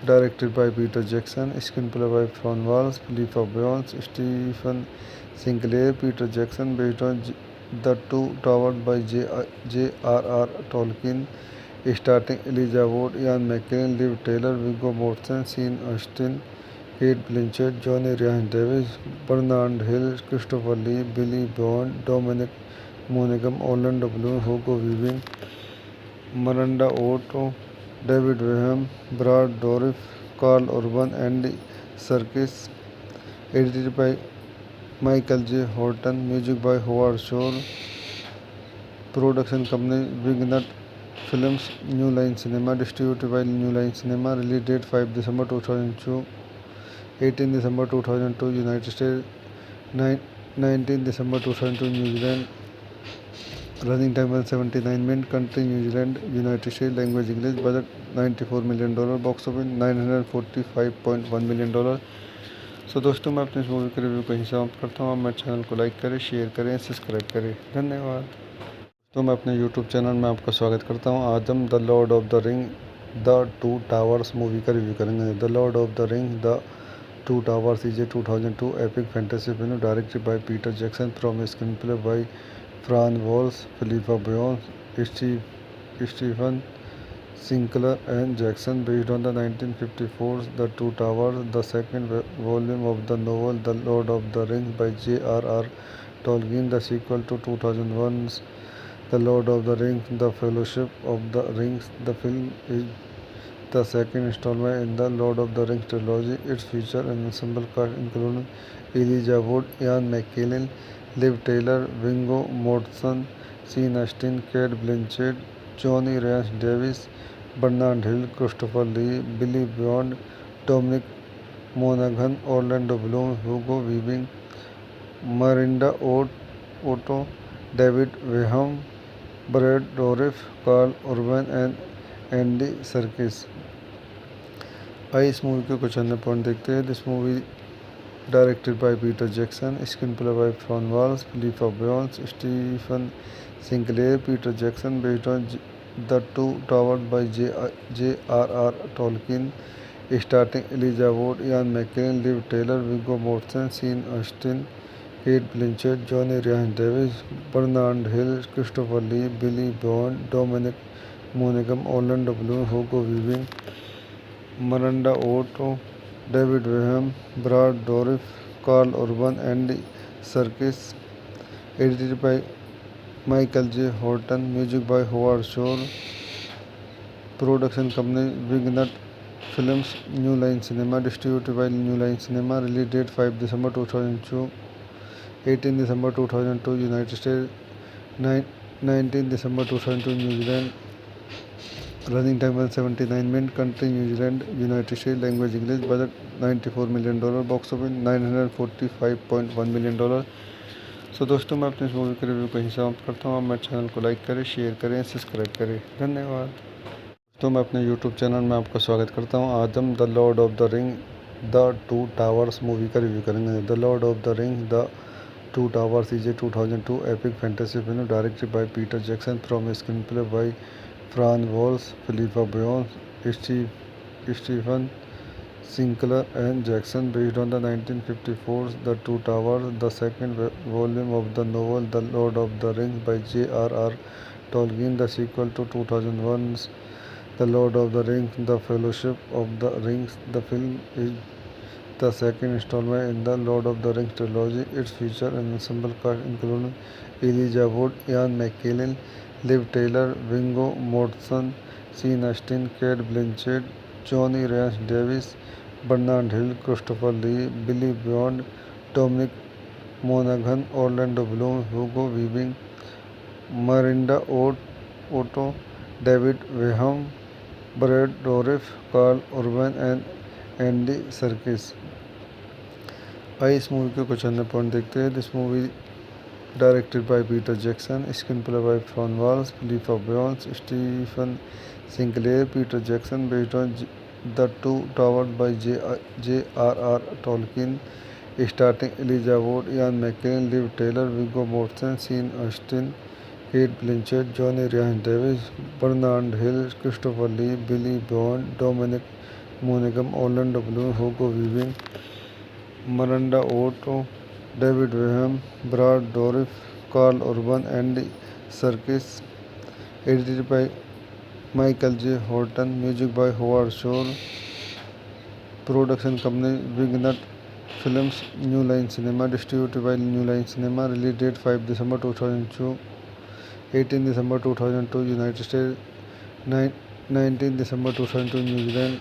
directed by Peter Jackson, screen play by Fran Walsh, Philippa Boyens, Stephen Sinclair, Peter Jackson, based on the two Towers by J.R.R. Tolkien, starring Elijah Wood, Ian McKellen, Liv Taylor, Viggo Mortensen, Sean Astin, Kate Blanchett, Johnny Rhys Davies, Bernard Hill, Christopher Lee, Billy Bond, Dominic Monaghan, Orlando Bloom, Hugo Weaving, Miranda Otto, David Weham, Brad Dourif, Carl Urban, Andy Serkis, edited by Michael J. Horton, music by Howard Shore, production company Wignut Films, New Line Cinema, distributed by New Line Cinema, release date 5 December 2002, 18 December 2002 United States, 19 December 2002 New Zealand, running time 179 minutes, country New Zealand, United States, language English, budget $94 million, box office $945.1 million। सो दोस्तों, मैं अपने इस movie के review को यहीं समाप्त करता हूँ। आप मेरे चैनल को लाइक करें, शेयर करें, सब्सक्राइब करें। धन्यवाद। तो मैं अपने यूट्यूब चैनल में आपका स्वागत करता हूँ। आज हम the Lord of the ring the two towers movie का रिव्यू करेंगे। The Lord of the ring the two towers is a 2002 epic fantasy film directed by Peter Jackson, from screen play by Fran Walsh, Philippa Boyens, Stephen Sinclair and Jackson, based on the 1954's The Two Towers, the second volume of the novel The Lord of the Rings by J.R.R. Tolkien, the sequel to 2001's The Lord of the Rings, The Fellowship of the Rings. The film is the second installment in the Lord of the Rings trilogy. It features an ensemble cast including Elijah Wood, Ian McKellen, Liv Taylor, Viggo Mortensen, Sean Astin, Kate Blanchett, Johnny Rhys Davies, Bernard Hill, Christopher Lee, Billy Bond, Dominic Monaghan, Orlando Bloom, Hugo Weaving, Miranda Otto, David Weham, Brad Dourif, Carl Urban and Andy Serkis। आइए इस movie के कुछ अन्य point देखते हैं। This movie directed by Peter Jackson, screen play by Fran Walsh, Philippa Boyens, Stephen Sinclair, Peter Jackson, based on the two Towers by J.R.R. Tolkien, starring Elijah Wood, Ian McKellen, Liv Taylor, Viggo Mortensen, Sean Astin, Kate Blanchett, Johnny Rhys Davies, Bernard Hill, Christopher Lee, Billy Bond, Dominic Monaghan, Orlando Bloom, Hugo Weaving, Miranda Otto, David Weham, Brad Dourif, Carl Urban, Andy Serkis, edited by Michael J. Horton, music by Howard Shore, production company Wignut Films, New Line Cinema, distributed by New Line Cinema, release date 5 December 2002, 18 December 2002 United States, 19 December 2002 New Zealand, running time 179 minutes, country New Zealand, United States, language English, budget $94 million, box office $945.1 million। सो दोस्तों, मैं अपने इस movie के review को यहीं समाप्त करता हूँ। आप मेरे चैनल को लाइक करें, शेयर करें, सब्सक्राइब करें। धन्यवाद। तो मैं अपने यूट्यूब चैनल में आपका स्वागत करता हूँ। आज हम the Lord of the ring the two towers movie का रिव्यू करेंगे। The Lord of the ring the two towers is a 2002 epic fantasy film directed by Peter Jackson, from screen play by Fran Walsh, Philippa Boyens, Stephen Sinclair and Jackson, based on the 1954's The Two Towers, the second volume of the novel The Lord of the Rings by J.R.R. Tolkien, the sequel to 2001's The Lord of the Rings, The Fellowship of the Rings. The film is the second installment in the Lord of the Rings trilogy. It features an ensemble cast including Elijah Wood, Ian McKellen, Liv Taylor, Viggo Mortensen, Sean Astin, Kate Blanchett, Johnny Rhys Davies, Bernard Hill, Christopher Lee, Billy Bond, Dominic Monaghan, Orlando Bloom, Hugo Weaving, Miranda Otto, David Weham, Brad Dourif, Carl Urban and Andy Serkis। आइए इस movie के कुछ अन्य point देखते हैं। This movie directed by Peter Jackson, screenplay by Fran Walsh, Philippa Boyens, Stephen Sinclair. Peter Jackson, based on The Two Towers by J.R.R. Tolkien, starring Elijah Wood, Ian McKellen, Liv Taylor, Viggo Mortensen, Sean Astin, Kate Blanchett, Johnny Rhys Davis, Bernard Hill, Christopher Lee, Billy Bond, Dominic Monaghan, Orlando Bloom, Hugo Weaving, Miranda Otto, David Graham, Brad Dourif, Carl Urban, Andy Serkis. Edited by Michael J. Horton. Music by Howard Shore. Production company Wingnut Films, New Line Cinema. Distributed by New Line Cinema. Release date 5 December 2002. 18 December 2002 United States. 19 December 2002 New Zealand.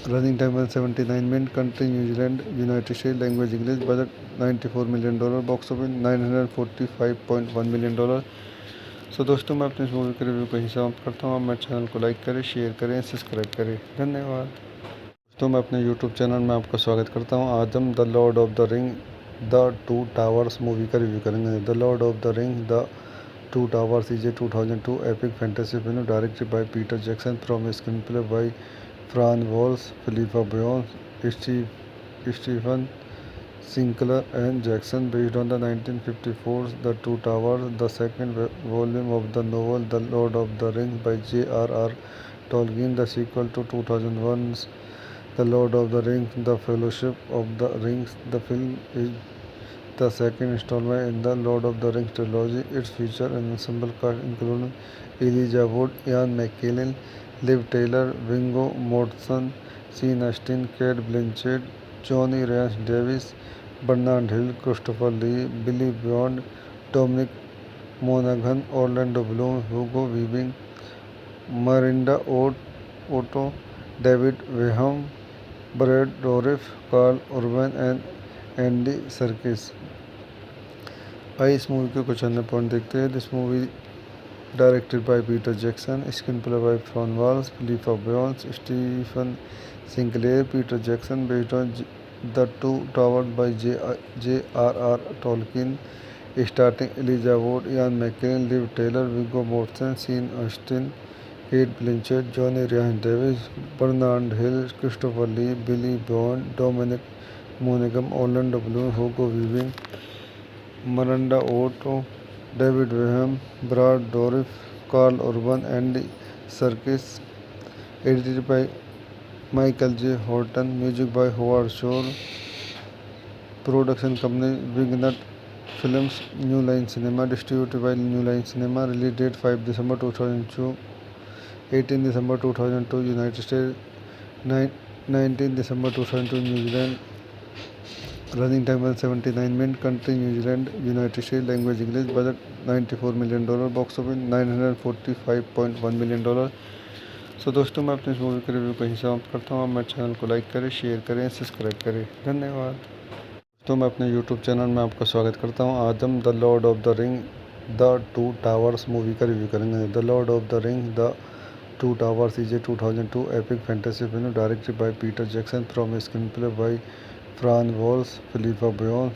Running time 179 minutes. Country New Zealand, United States. Language English. Budget $94 million. Box office $945.1 million. सो दोस्तों, मैं अपने इस movie के review को यहीं समाप्त करता हूँ। आप मेरे चैनल को लाइक करें, शेयर करें, सब्सक्राइब करें। धन्यवाद। दोस्तों, मैं अपने यूट्यूब चैनल में आपका स्वागत करता हूँ। आज हम the Lord of the ring the two towers movie का रिव्यू करेंगे। The Lord of the ring the two towers is a 2002 epic fantasy film directed by Peter Jackson from screen play by Fran Walsh, Philippa Boyens, Stephen Sinclair and Jackson, based on the 1954's The Two Towers, the second volume of the novel The Lord of the Rings by J.R.R. Tolkien, the sequel to 2001's The Lord of the Rings, The Fellowship of the Rings. The film is the second installment in the Lord of the Rings trilogy. It features an ensemble cast including Elijah Wood, Ian McKellen, Liv Taylor, Viggo Mortensen, Sean Astin, Kate Blanchett, Johnny Rhys Davis, Bernard Hill, Christopher Lee, Billy Bond, Dominic Monaghan, Orlando Bloom, Hugo Weaving, Miranda Otto, David Graham, Brad Dourif, Carl Urban and Andy Serkis. आइए इस movie के कुछ अन्य point देखते हैं। This movie directed by Peter Jackson, screen play by Fran Walsh, Philippa Boyens, Stephen Sinclair. Peter Jackson, based on The Two Towers by J.R.R. Tolkien, starring Elijah Wood, Ian McKellen, Liv Taylor, Viggo Mortensen, Sean Astin, Kate Blanchett, Johnny Rhys Davis, Bernard Hill, Christopher Lee, Billy Bond, Dominic Monaghan, Orlando Bloom, Hugo Weaving, Miranda Otto, David Graham, Brad Dourif, Carl Urban, Andy Serkis. Edited by Michael J. Horton. Music by Howard Shore. Production company Wingnut Films, New Line Cinema. Distributed by New Line Cinema. Release date 5 December 2002. 18 December 2002 United States. 19 December 2002 New Zealand. Running time 179 minutes. Country New Zealand, United States. Language English. Budget $94 million. Box office $945.1 million. सो दोस्तों, मैं अपने इस movie के review को यहीं समाप्त करता हूँ। आप मेरे चैनल को लाइक करें, शेयर करें, सब्सक्राइब करें। धन्यवाद। दोस्तों, मैं अपने यूट्यूब चैनल में आपका स्वागत करता हूँ। आज हम the Lord of the ring the two towers movie का रिव्यू करेंगे। The Lord of the ring the two towers is a 2002 epic fantasy film directed by Peter Jackson from screen play by Fran Walsh, Philippa Boyens,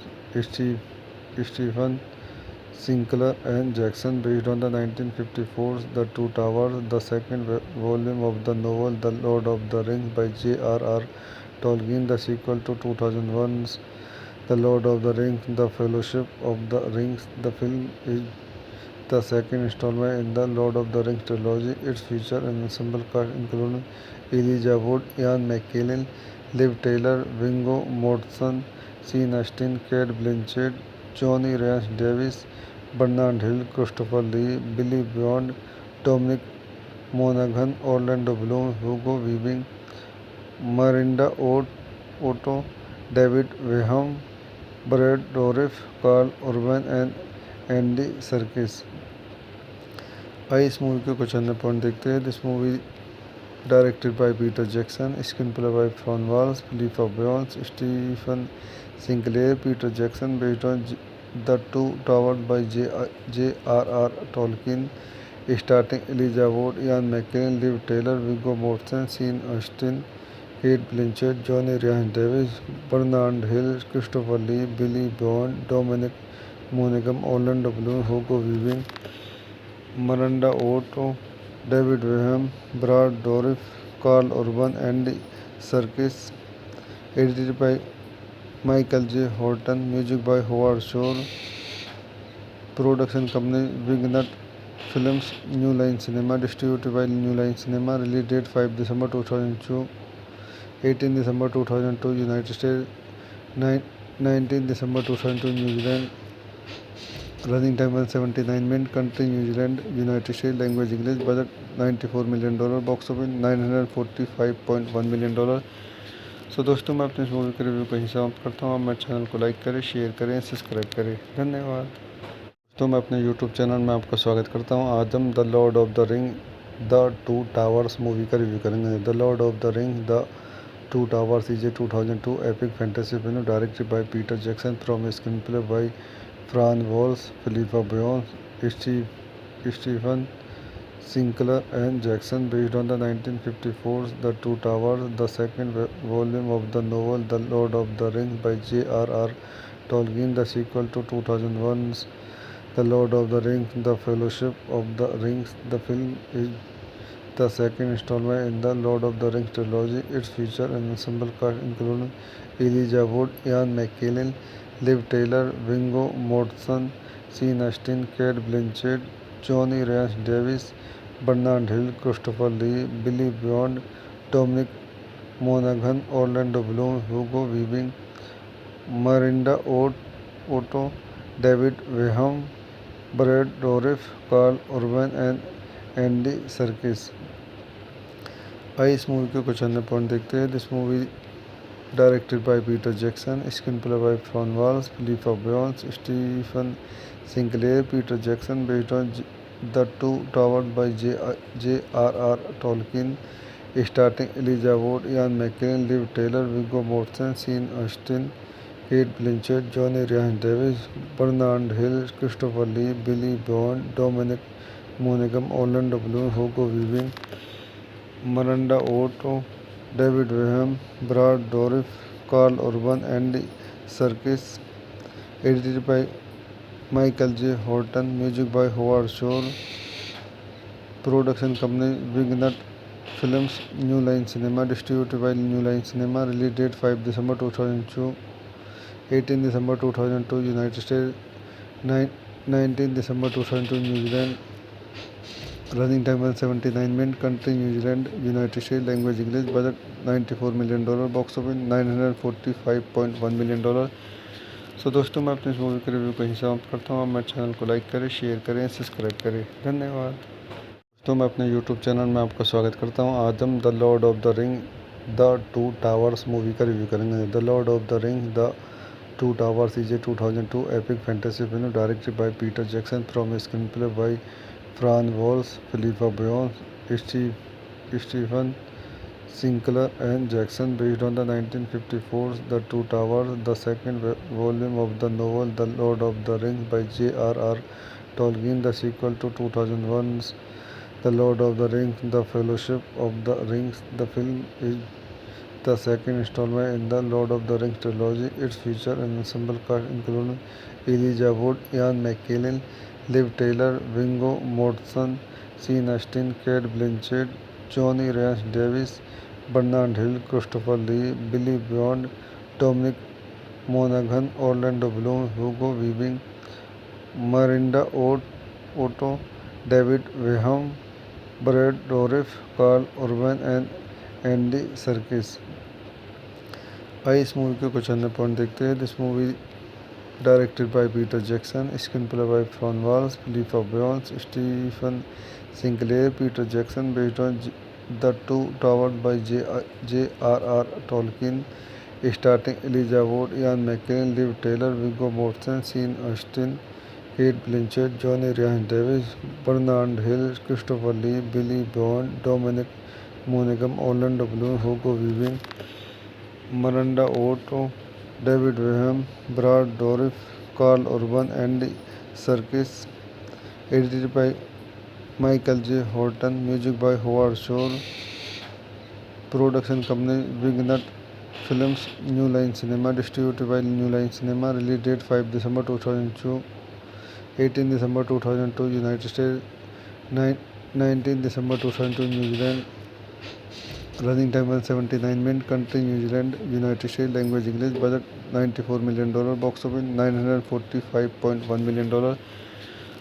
Stephen Sinclair and Jackson, based on the 1954's The Two Towers, the second volume of the novel The Lord of the Rings by J.R.R. Tolkien, the sequel to 2001's The Lord of the Rings, The Fellowship of the Rings. The film is the second installment in the Lord of the Rings trilogy. It features an ensemble cast including Elijah Wood, Ian McKellen, Liv Taylor, Viggo Mortensen, Sean Astin, Kate Blanchett, Johnny Rhys Davis, Bernard Hill, Christopher Lee, Billy Bond, Dominic Monaghan, Orlando Bloom, Hugo Weaving, Miranda Otto, David Graham, Brad Dourif, Carl Urban and Andy Serkis. आइए इस movie के कुछ अन्य point देखते हैं। This movie directed by Peter Jackson, screen play by Fran Walsh, Philippa Boyens, Stephen Sinclair. Peter Jackson, based on The Two Towers by J.R.R. Tolkien, starring Elijah Wood, Ian McKellen, Liv Taylor, Viggo Mortensen, Sean Astin, Kate Blanchett, Johnny Rhys Davis, Bernard Hill, Christopher Lee, Billy Bond, Dominic Monaghan, Orlando Bloom, Hugo Weaving, Miranda Otto, David Graham, Brad Dourif, Carl Urban, Andy Serkis. Edited by Michael J. Horton. Music by Howard Shore. Production company Wignut Films, New Line Cinema. Distributed by New Line Cinema. Release date 5 December 2002. 18 December 2002 United States. 19 December 2002 New Zealand. Running time 179 minutes. Country New Zealand, United States. Language English. Budget $94 million. Box office $945.1 million. सो दोस्तों, मैं अपने इस movie के review को यहीं समाप्त करता हूँ। आप मेरे चैनल को लाइक करें, शेयर करें, सब्सक्राइब करें। धन्यवाद। दोस्तों, मैं अपने यूट्यूब चैनल में आपका स्वागत करता हूँ। आज हम the Lord of the ring the two towers movie का रिव्यू करेंगे। The Lord of the ring the two towers is a 2002 epic fantasy film directed by Peter Jackson from screen play by Fran Walsh, Philippa Boyens, Stephen Sinclair and Jackson, based on the 1954's The Two Towers, the second volume of the novel The Lord of the Rings by J.R.R. Tolkien, the sequel to 2001's The Lord of the Rings, The Fellowship of the Rings. The film is the second installment in the Lord of the Rings trilogy. It features an ensemble cast including Elijah Wood, Ian McKellen, Liv Taylor, Viggo Mortensen, Sean Astin, Cate Blanchett, Johnny Rhys Davis, Bernard Hill, Christopher Lee, Billy Bond, Dominic Monaghan, Orlando Bloom, Hugo Weaving, Miranda Otto, David Graham, Brad Dourif, Carl Urban and Andy Serkis. आइए इस movie के कुछ अन्य point देखते हैं। This movie directed by Peter Jackson, screen play by Fran Walsh, Philippa Boyens, Stephen Sinclair. Peter Jackson, based on The Two Towers by J.R.R. Tolkien, starring Elijah Wood, Ian McKellen, Liv Taylor, Viggo Mortensen, Sean Astin, Cate Blanchett, Johnny Rhys Davis, Bernard Hill, Christopher Lee, Billy Bond, Dominic Monaghan, Orlando Bloom, Hugo Weaving, Miranda Otto, David Graham, Brad Dourif, Carl Urban, Andy Serkis. Edited by Michael J. Horton. Music by Howard Shore. Production company Wignut Films, New Line Cinema. Distributed by New Line Cinema. Release date 5 December 2002. 18 December 2002 United States. 19 December 2002 New Zealand. Running time 179 minutes. Country New Zealand, United States. Language English. Budget $94 million. Box office $945.1 million. सो दोस्तों, मैं अपने इस movie के review को यहीं समाप्त करता हूँ। आप मेरे चैनल को लाइक करें, शेयर करें, सब्सक्राइब करें। धन्यवाद। दोस्तों, मैं अपने यूट्यूब चैनल में आपका स्वागत करता हूँ। आज हम the Lord of the ring the two towers movie का रिव्यू करेंगे। The Lord of the ring the two towers is a 2002 epic fantasy film directed by Peter Jackson from screen play by Fran Walsh, Philippa Boyens, Stephen Sinclair and Jackson, based on the 1954's The Two Towers, the second volume of the novel The Lord of the Rings by J.R.R. Tolkien, the sequel to 2001's The Lord of the Rings, The Fellowship of the Rings. The film is the second installment in the Lord of the Rings trilogy. It features an ensemble cast including Elijah Wood, Ian McKellen, Liv Taylor, Viggo Mortensen, Sean Astin, Cate Blanchett, Johnny Rhys Davis, Bernard Hill, Christopher Lee, Billy Bond, Dominic Monaghan, Orlando Bloom, Hugo Weaving, Miranda Otto, David Graham, Brad Dourif, Carl Urban and Andy Serkis. आइए इस movie के कुछ अन्य point देखते हैं। This movie directed by Peter Jackson, screen play by Fran Walsh, Philippa Boyens, Stephen Sinclair. Peter Jackson, based on The Two Towers by J.R.R. Tolkien, starring Elijah Wood, Ian McKellen, Liv Taylor, Viggo Mortensen, Sean Astin, Cate Blanchett, Johnny Rhys Davis, Bernard Hill, Christopher Lee, Billy Bond, Dominic Monaghan, Orlando Bloom, Hugo Weaving, Miranda Otto, David Graham, Brad Dourif, Carl Urban, Andy Serkis. Edited by Michael J. Horton. Music by Howard Shore. Production company Wignut Films, New Line Cinema. Distributed by New Line Cinema. Release date 5 December 2002. 18 December 2002 United States, 19 December 2002 New Zealand, running time 179 minutes, country New Zealand, United States, language English, budget $94 million, box office $945.1 million।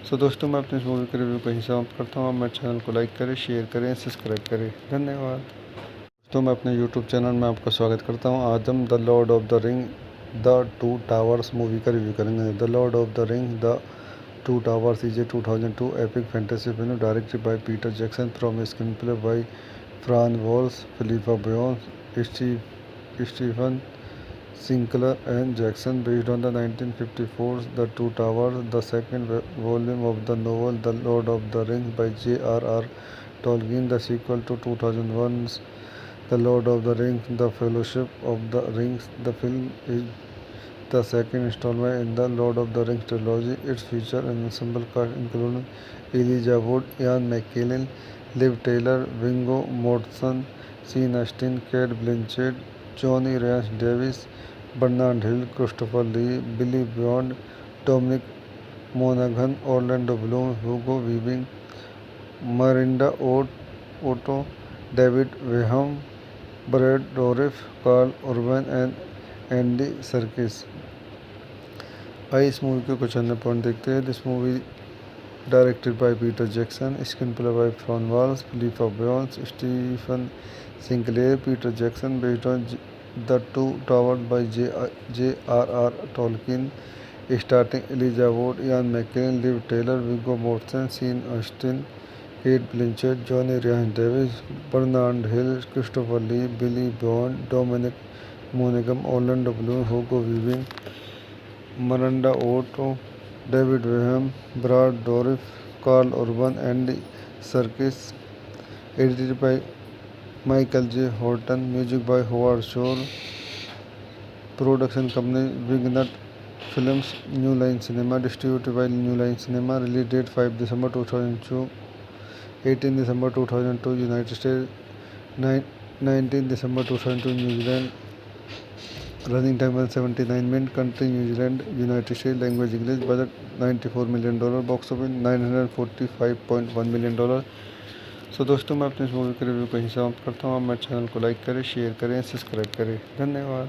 सो दोस्तों, मैं अपने इस movie के review को यहीं समाप्त करता हूँ। आप मेरे चैनल को लाइक करें, शेयर करें, सब्सक्राइब करें। धन्यवाद। दोस्तों, मैं अपने यूट्यूब चैनल में आपका स्वागत करता हूँ। आज हम the Lord of the ring the two towers movie का रिव्यू करेंगे। The Lord of the ring the two towers is a 2002 epic fantasy film directed by Peter Jackson from a screenplay by Fran Walsh, Philippa Boyens, Stephen Sinclair and Jackson, based on the 1954's The Two Towers, the second volume of the novel The Lord of the Rings by J.R.R. Tolkien, the sequel to 2001's The Lord of the Rings, The Fellowship of the Rings. The film is the second installment in the Lord of the Rings trilogy. It features an ensemble cast including Elijah Wood, Ian McKellen, Liv Taylor, Viggo Mortensen, Sean Astin, Cate Blanchett, Johnny Rhys Davis, Bernard Hill, Christopher Lee, Billy Bond, Dominic Monaghan, Orlando Bloom, Hugo Weaving, Miranda Otto, David Weham, Brad Dourif, Carl Urban and Andy Serkis. आइए इस movie के कुछ अन्य point देखते हैं। This movie directed by Peter Jackson, screen play by Fran Walsh, Philippa Boyens, Stephen Sinclair, Peter Jackson, based on the two tower by J.R.R. Tolkien, starting Elijah Wood, Ian McKellen, Liv Tyler, Viggo Mortensen, Sean Astin, Cate Blanchett, Johnny Rhys Davies, Bernard Hill, Christopher Lee, Billy Boyd, Dominic Monaghan, Orlando Bloom, Hugo Weaving, Miranda Otto, David Weham, Brad Dourif, Carl Urban, Andy Serkis. Edited by Michael J. Horton. Music by Howard Shore. Production company Wignut Films, New Line Cinema. Distributed by New Line Cinema. Release date 5 December 2002, 18 December 2002 United States, 19 December 2002 New Zealand, running time 179 minutes, country New Zealand, United States, language English, budget $94 million, box office $945.1 million। सो दोस्तों, मैं अपने इस movie के review को यहीं समाप्त करता हूँ। आप मेरे चैनल को लाइक करें, शेयर करें, सब्सक्राइब करें। धन्यवाद।